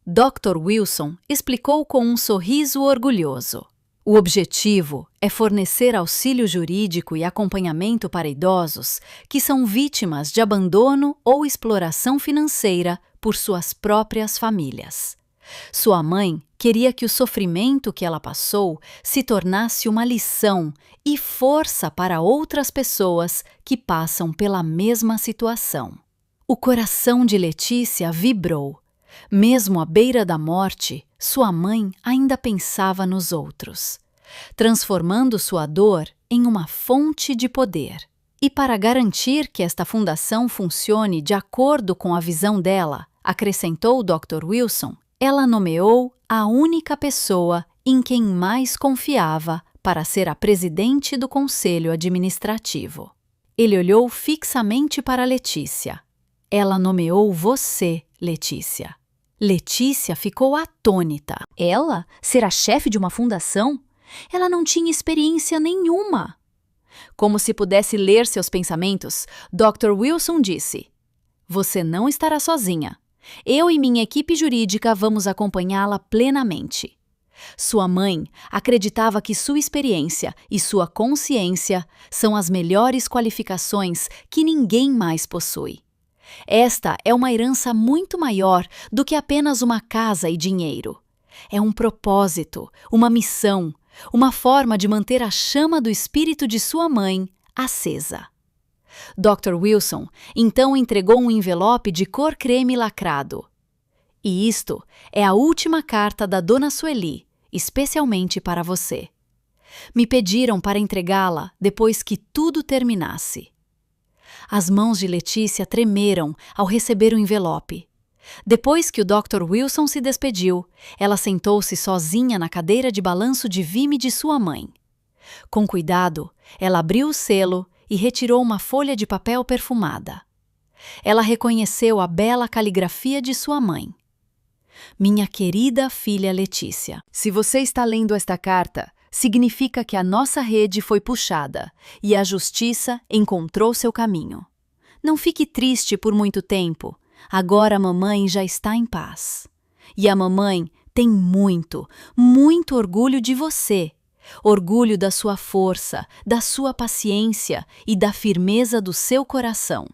Dr. Wilson explicou com um sorriso orgulhoso. O objetivo é fornecer auxílio jurídico e acompanhamento para idosos que são vítimas de abandono ou exploração financeira por suas próprias famílias. Sua mãe queria que o sofrimento que ela passou se tornasse uma lição e força para outras pessoas que passam pela mesma situação. O coração de Letícia vibrou. Mesmo à beira da morte, sua mãe ainda pensava nos outros, transformando sua dor em uma fonte de poder. E para garantir que esta fundação funcione de acordo com a visão dela, acrescentou o Dr. Wilson, ela nomeou a única pessoa em quem mais confiava para ser a presidente do conselho administrativo. Ele olhou fixamente para Letícia. Ela nomeou você, Letícia. Letícia ficou atônita. Ela ser a chefe de uma fundação? Ela não tinha experiência nenhuma. Como se pudesse ler seus pensamentos, Dr. Wilson disse: Você não estará sozinha. Eu e minha equipe jurídica vamos acompanhá-la plenamente. Sua mãe acreditava que sua experiência e sua consciência são as melhores qualificações que ninguém mais possui. Esta é uma herança muito maior do que apenas uma casa e dinheiro. É um propósito, uma missão, uma forma de manter a chama do espírito de sua mãe acesa. Dr. Wilson então entregou um envelope de cor creme lacrado. E isto é a última carta da Dona Sueli, especialmente para você. Me pediram para entregá-la depois que tudo terminasse. As mãos de Letícia tremeram ao receber o envelope. Depois que o Dr. Wilson se despediu, ela sentou-se sozinha na cadeira de balanço de vime de sua mãe. Com cuidado, ela abriu o selo e retirou uma folha de papel perfumada. Ela reconheceu a bela caligrafia de sua mãe. Minha querida filha Letícia, se você está lendo esta carta, significa que a nossa rede foi puxada e a justiça encontrou seu caminho. Não fique triste por muito tempo. Agora a mamãe já está em paz. E a mamãe tem muito, muito orgulho de você. Orgulho da sua força, da sua paciência e da firmeza do seu coração.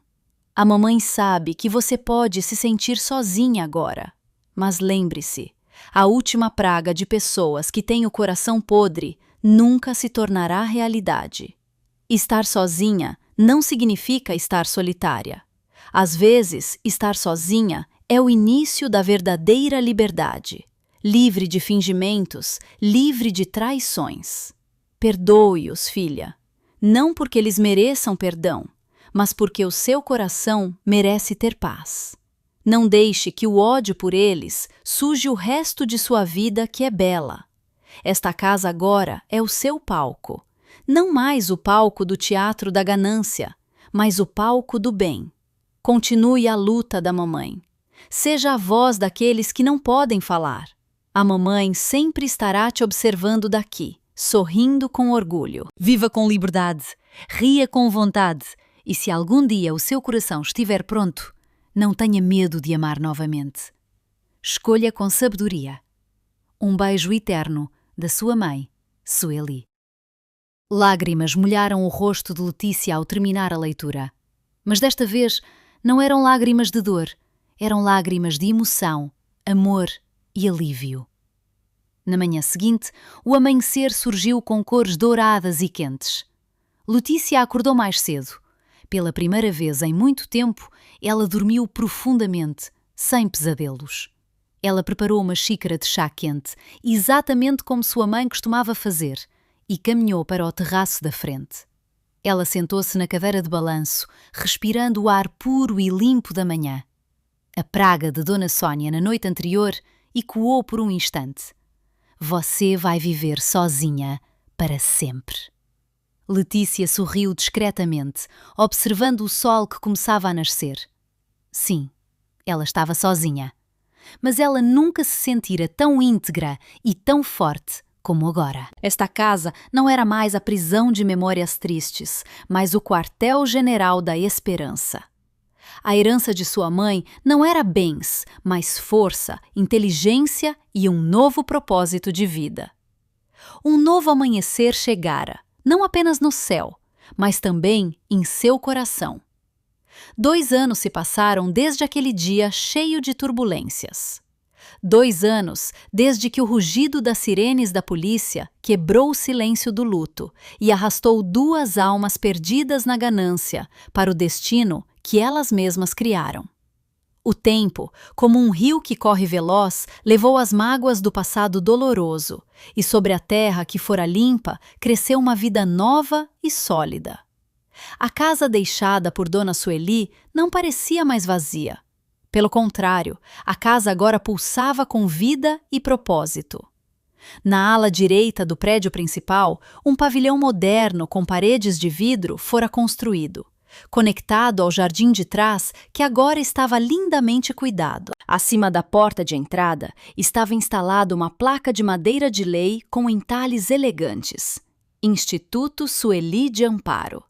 A mamãe sabe que você pode se sentir sozinha agora. Mas lembre-se, a última praga de pessoas que têm o coração podre nunca se tornará realidade. Estar sozinha não significa estar solitária. Às vezes, estar sozinha é o início da verdadeira liberdade. Livre de fingimentos, livre de traições. Perdoe-os, filha. Não porque eles mereçam perdão, mas porque o seu coração merece ter paz. Não deixe que o ódio por eles suje o resto de sua vida que é bela. Esta casa agora é o seu palco. Não mais o palco do teatro da ganância, mas o palco do bem. Continue a luta da mamãe. Seja a voz daqueles que não podem falar. A mamãe sempre estará te observando daqui, sorrindo com orgulho. Viva com liberdade, ria com vontade, e se algum dia o seu coração estiver pronto, não tenha medo de amar novamente. Escolha com sabedoria. Um beijo eterno da sua mãe, Sueli. Lágrimas molharam o rosto de Letícia ao terminar a leitura. Mas desta vez não eram lágrimas de dor, eram lágrimas de emoção, amor e alívio. Na manhã seguinte, o amanhecer surgiu com cores douradas e quentes. Letícia acordou mais cedo. Pela primeira vez em muito tempo, ela dormiu profundamente, sem pesadelos. Ela preparou uma xícara de chá quente, exatamente como sua mãe costumava fazer, e caminhou para o terraço da frente. Ela sentou-se na cadeira de balanço, respirando o ar puro e limpo da manhã. A praga de Dona Sónia na noite anterior ecoou por um instante. Você vai viver sozinha para sempre. Letícia sorriu discretamente, observando o sol que começava a nascer. Sim, ela estava sozinha. Mas ela nunca se sentira tão íntegra e tão forte como agora. Esta casa não era mais a prisão de memórias tristes, mas o quartel-general da esperança. A herança de sua mãe não era bens, mas força, inteligência e um novo propósito de vida. Um novo amanhecer chegara, não apenas no céu, mas também em seu coração. 2 anos se passaram desde aquele dia cheio de turbulências. 2 anos desde que o rugido das sirenes da polícia quebrou o silêncio do luto e arrastou 2 almas perdidas na ganância para o destino que elas mesmas criaram. O tempo, como um rio que corre veloz, levou as mágoas do passado doloroso, e sobre a terra que fora limpa cresceu uma vida nova e sólida. A casa deixada por Dona Sueli não parecia mais vazia. Pelo contrário, a casa agora pulsava com vida e propósito. Na ala direita do prédio principal, um pavilhão moderno com paredes de vidro fora construído, conectado ao jardim de trás que agora estava lindamente cuidado. Acima da porta de entrada estava instalada uma placa de madeira de lei com entalhes elegantes. Instituto Sueli de Amparo.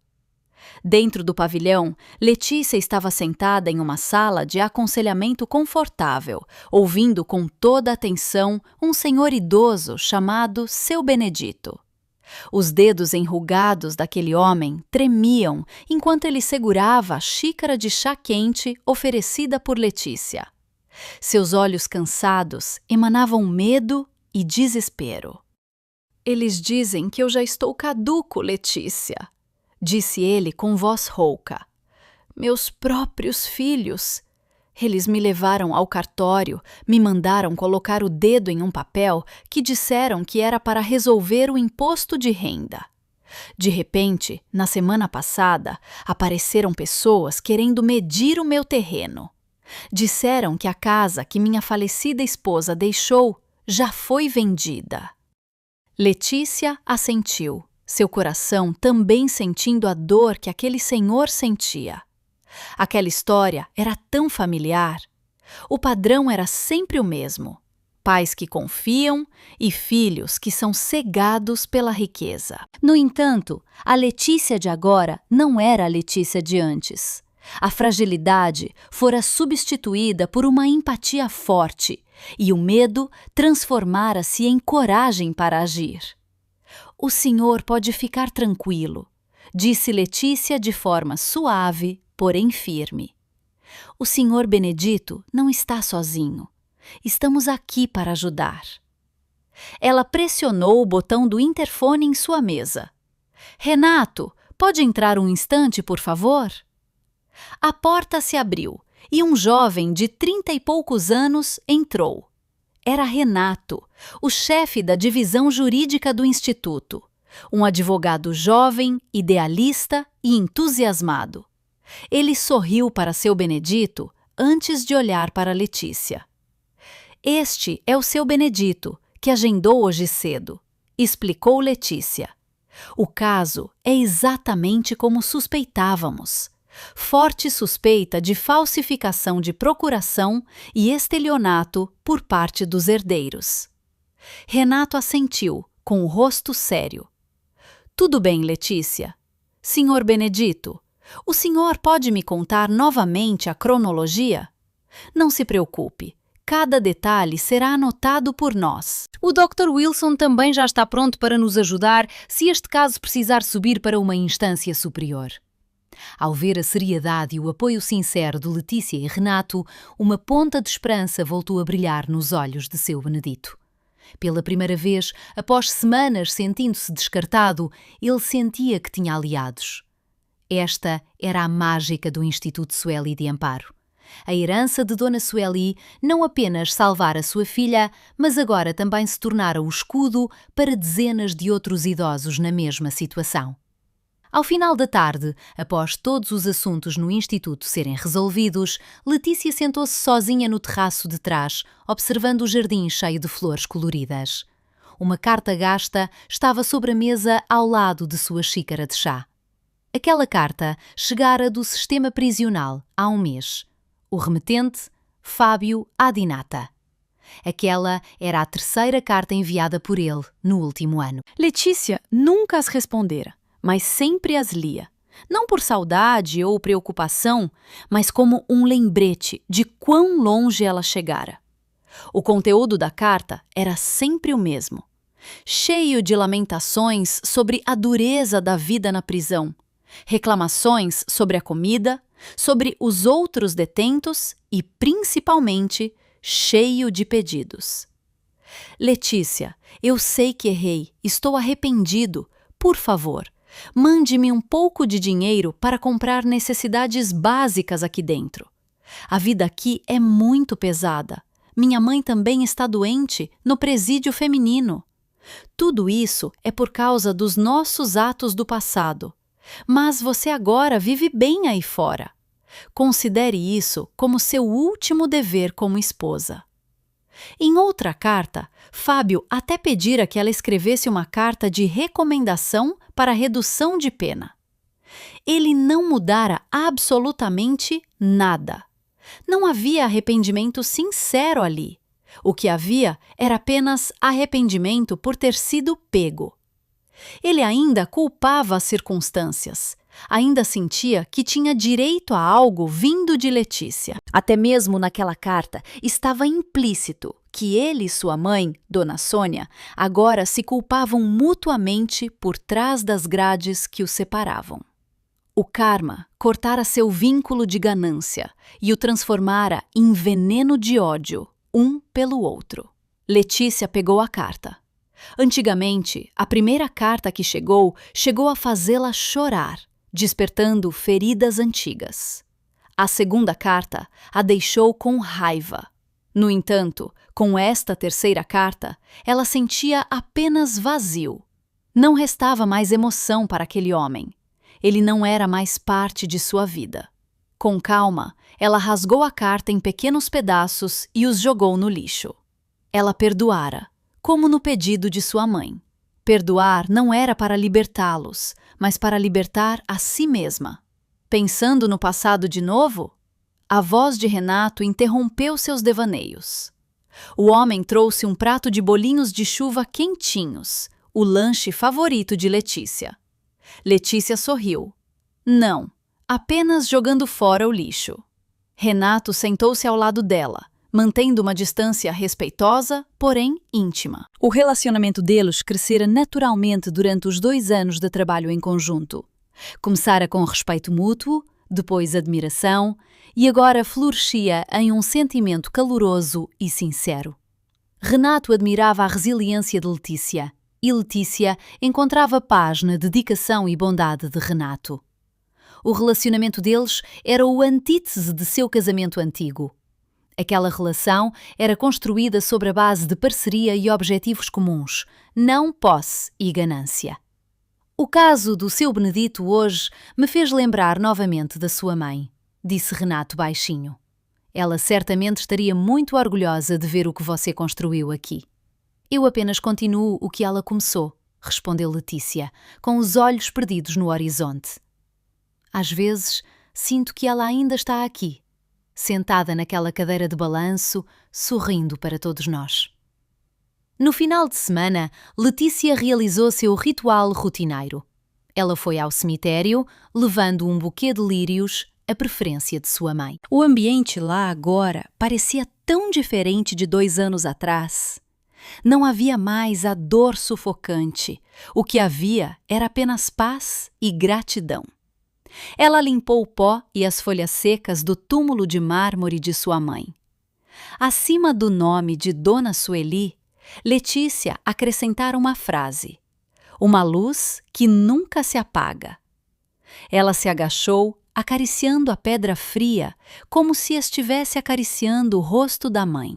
Dentro do pavilhão, Letícia estava sentada em uma sala de aconselhamento confortável, ouvindo com toda atenção um senhor idoso chamado Seu Benedito. Os dedos enrugados daquele homem tremiam enquanto ele segurava a xícara de chá quente oferecida por Letícia. Seus olhos cansados emanavam medo e desespero. "Eles dizem que eu já estou caduco, Letícia", disse ele com voz rouca. "Meus próprios filhos. Eles me levaram ao cartório, me mandaram colocar o dedo em um papel que disseram que era para resolver o imposto de renda. De repente, na semana passada, apareceram pessoas querendo medir o meu terreno. Disseram que a casa que minha falecida esposa deixou já foi vendida. Letícia assentiu, seu coração também sentindo a dor que aquele senhor sentia. Aquela história era tão familiar. O padrão era sempre o mesmo: pais que confiam e filhos que são cegados pela riqueza. No entanto, a Letícia de agora não era a Letícia de antes. A fragilidade fora substituída por uma empatia forte e o medo transformara-se em coragem para agir. "O senhor pode ficar tranquilo", disse Letícia de forma suave, porém firme. "O senhor Benedito não está sozinho. Estamos aqui para ajudar." Ela pressionou o botão do interfone em sua mesa. "Renato, pode entrar um instante, por favor?" A porta se abriu e um jovem de 30 e poucos anos entrou. Era Renato, o chefe da divisão jurídica do Instituto, um advogado jovem, idealista e entusiasmado. Ele sorriu para seu Benedito antes de olhar para Letícia. "Este é o seu Benedito, que agendou hoje cedo", explicou Letícia. "O caso é exatamente como suspeitávamos. Forte suspeita de falsificação de procuração e estelionato por parte dos herdeiros." Renato assentiu, com o rosto sério. "Tudo bem, Letícia. Senhor Benedito, o senhor pode me contar novamente a cronologia? Não se preocupe, cada detalhe será anotado por nós." O Dr. Wilson também já está pronto para nos ajudar se este caso precisar subir para uma instância superior. Ao ver a seriedade e o apoio sincero de Letícia e Renato, uma ponta de esperança voltou a brilhar nos olhos de seu Benedito. Pela primeira vez, após semanas sentindo-se descartado, ele sentia que tinha aliados. Esta era a mágica do Instituto Sueli de Amparo. A herança de Dona Sueli não apenas salvara sua filha, mas agora também se tornara o escudo para dezenas de outros idosos na mesma situação. Ao final da tarde, após todos os assuntos no Instituto serem resolvidos, Letícia sentou-se sozinha no terraço de trás, observando o jardim cheio de flores coloridas. Uma carta gasta estava sobre a mesa ao lado de sua xícara de chá. Aquela carta chegara do sistema prisional há um mês. O remetente, Fábio Adinata. Aquela era a terceira carta enviada por ele no último ano. Letícia nunca as respondera, mas sempre as lia. Não por saudade ou preocupação, mas como um lembrete de quão longe ela chegara. O conteúdo da carta era sempre o mesmo, cheio de lamentações sobre a dureza da vida na prisão, reclamações sobre a comida, sobre os outros detentos e, principalmente, cheio de pedidos. "Letícia, eu sei que errei, estou arrependido. Por favor, mande-me um pouco de dinheiro para comprar necessidades básicas aqui dentro. A vida aqui é muito pesada. Minha mãe também está doente no presídio feminino. Tudo isso é por causa dos nossos atos do passado. Mas você agora vive bem aí fora. Considere isso como seu último dever como esposa." Em outra carta, Fábio até pedira que ela escrevesse uma carta de recomendação para redução de pena. Ele não mudara absolutamente nada. Não havia arrependimento sincero ali. O que havia era apenas arrependimento por ter sido pego. Ele ainda culpava as circunstâncias. Ainda sentia que tinha direito a algo vindo de Letícia. Até mesmo naquela carta estava implícito que ele e sua mãe, Dona Sônia, agora se culpavam mutuamente por trás das grades que os separavam. O karma cortara seu vínculo de ganância e o transformara em veneno de ódio, um pelo outro. Letícia pegou a carta. Antigamente, a primeira carta que chegou a fazê-la chorar, despertando feridas antigas. A segunda carta a deixou com raiva. No entanto, com esta terceira carta, ela sentia apenas vazio. Não restava mais emoção para aquele homem. Ele não era mais parte de sua vida. Com calma, ela rasgou a carta em pequenos pedaços e os jogou no lixo. Ela perdoara, como no pedido de sua mãe. Perdoar não era para libertá-los, mas para libertar a si mesma. Pensando no passado de novo, a voz de Renato interrompeu seus devaneios. O homem trouxe um prato de bolinhos de chuva quentinhos, o lanche favorito de Letícia. Letícia sorriu. Não, apenas jogando fora o lixo. Renato sentou-se ao lado dela, mantendo uma distância respeitosa, porém íntima. O relacionamento deles crescera naturalmente durante os 2 anos de trabalho em conjunto. Começara com respeito mútuo, depois admiração, e agora florescia em um sentimento caloroso e sincero. Renato admirava a resiliência de Letícia, e Letícia encontrava paz na dedicação e bondade de Renato. O relacionamento deles era o antítese de seu casamento antigo. Aquela relação era construída sobre a base de parceria e objetivos comuns, não posse e ganância. O caso do seu Benedito hoje me fez lembrar novamente da sua mãe, disse Renato baixinho. Ela certamente estaria muito orgulhosa de ver o que você construiu aqui. Eu apenas continuo o que ela começou, respondeu Letícia, com os olhos perdidos no horizonte. Às vezes, sinto que ela ainda está aqui, sentada naquela cadeira de balanço, sorrindo para todos nós. No final de semana, Letícia realizou seu ritual rotineiro. Ela foi ao cemitério, levando um buquê de lírios, a preferência de sua mãe. O ambiente lá agora parecia tão diferente de 2 anos atrás. Não havia mais a dor sufocante. O que havia era apenas paz e gratidão. Ela limpou o pó e as folhas secas do túmulo de mármore de sua mãe. Acima do nome de Dona Sueli, Letícia acrescentara uma frase: uma luz que nunca se apaga. Ela se agachou, acariciando a pedra fria, como se estivesse acariciando o rosto da mãe.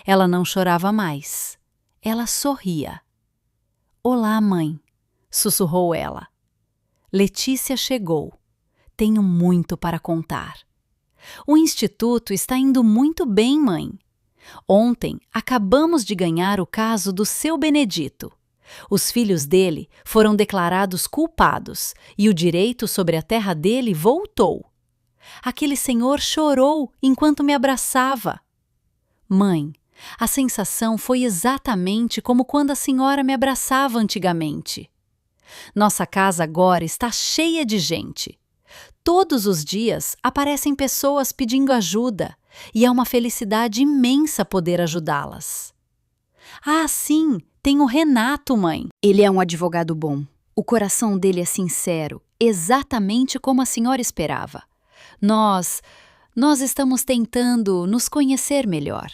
Ela não chorava mais. Ela sorria. Olá, mãe, sussurrou ela. Letícia chegou. Tenho muito para contar. O instituto está indo muito bem, mãe. Ontem acabamos de ganhar o caso do seu Benedito. Os filhos dele foram declarados culpados e o direito sobre a terra dele voltou. Aquele senhor chorou enquanto me abraçava. Mãe, a sensação foi exatamente como quando a senhora me abraçava antigamente. Nossa casa agora está cheia de gente. Todos os dias aparecem pessoas pedindo ajuda e é uma felicidade imensa poder ajudá-las. Ah, sim, tem o Renato, mãe. Ele é um advogado bom. O coração dele é sincero, exatamente como a senhora esperava. Nós estamos tentando nos conhecer melhor.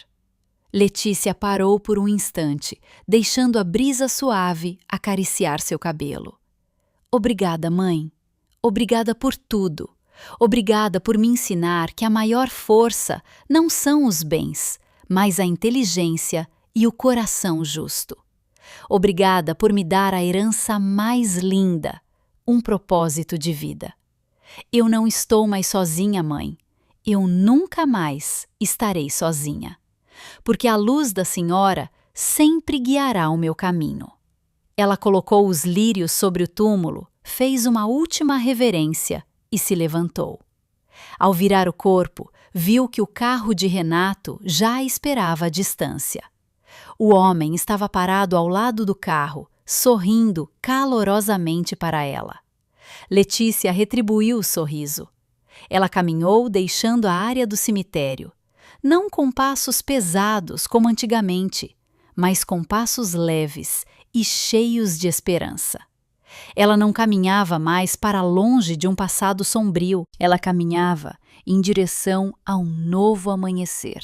Letícia parou por um instante, deixando a brisa suave acariciar seu cabelo. Obrigada, mãe. Obrigada por tudo. Obrigada por me ensinar que a maior força não são os bens, mas a inteligência e o coração justo. Obrigada por me dar a herança mais linda, um propósito de vida. Eu não estou mais sozinha, mãe. Eu nunca mais estarei sozinha. Porque a luz da senhora sempre guiará o meu caminho. Ela colocou os lírios sobre o túmulo, fez uma última reverência e se levantou. Ao virar o corpo, viu que o carro de Renato já a esperava à distância. O homem estava parado ao lado do carro, sorrindo calorosamente para ela. Letícia retribuiu o sorriso. Ela caminhou deixando a área do cemitério, não com passos pesados como antigamente, mas com passos leves e cheios de esperança. Ela não caminhava mais para longe de um passado sombrio, ela caminhava em direção a um novo amanhecer.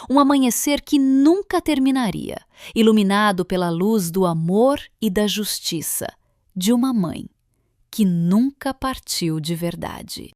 Um amanhecer que nunca terminaria, iluminado pela luz do amor e da justiça de uma mãe que nunca partiu de verdade.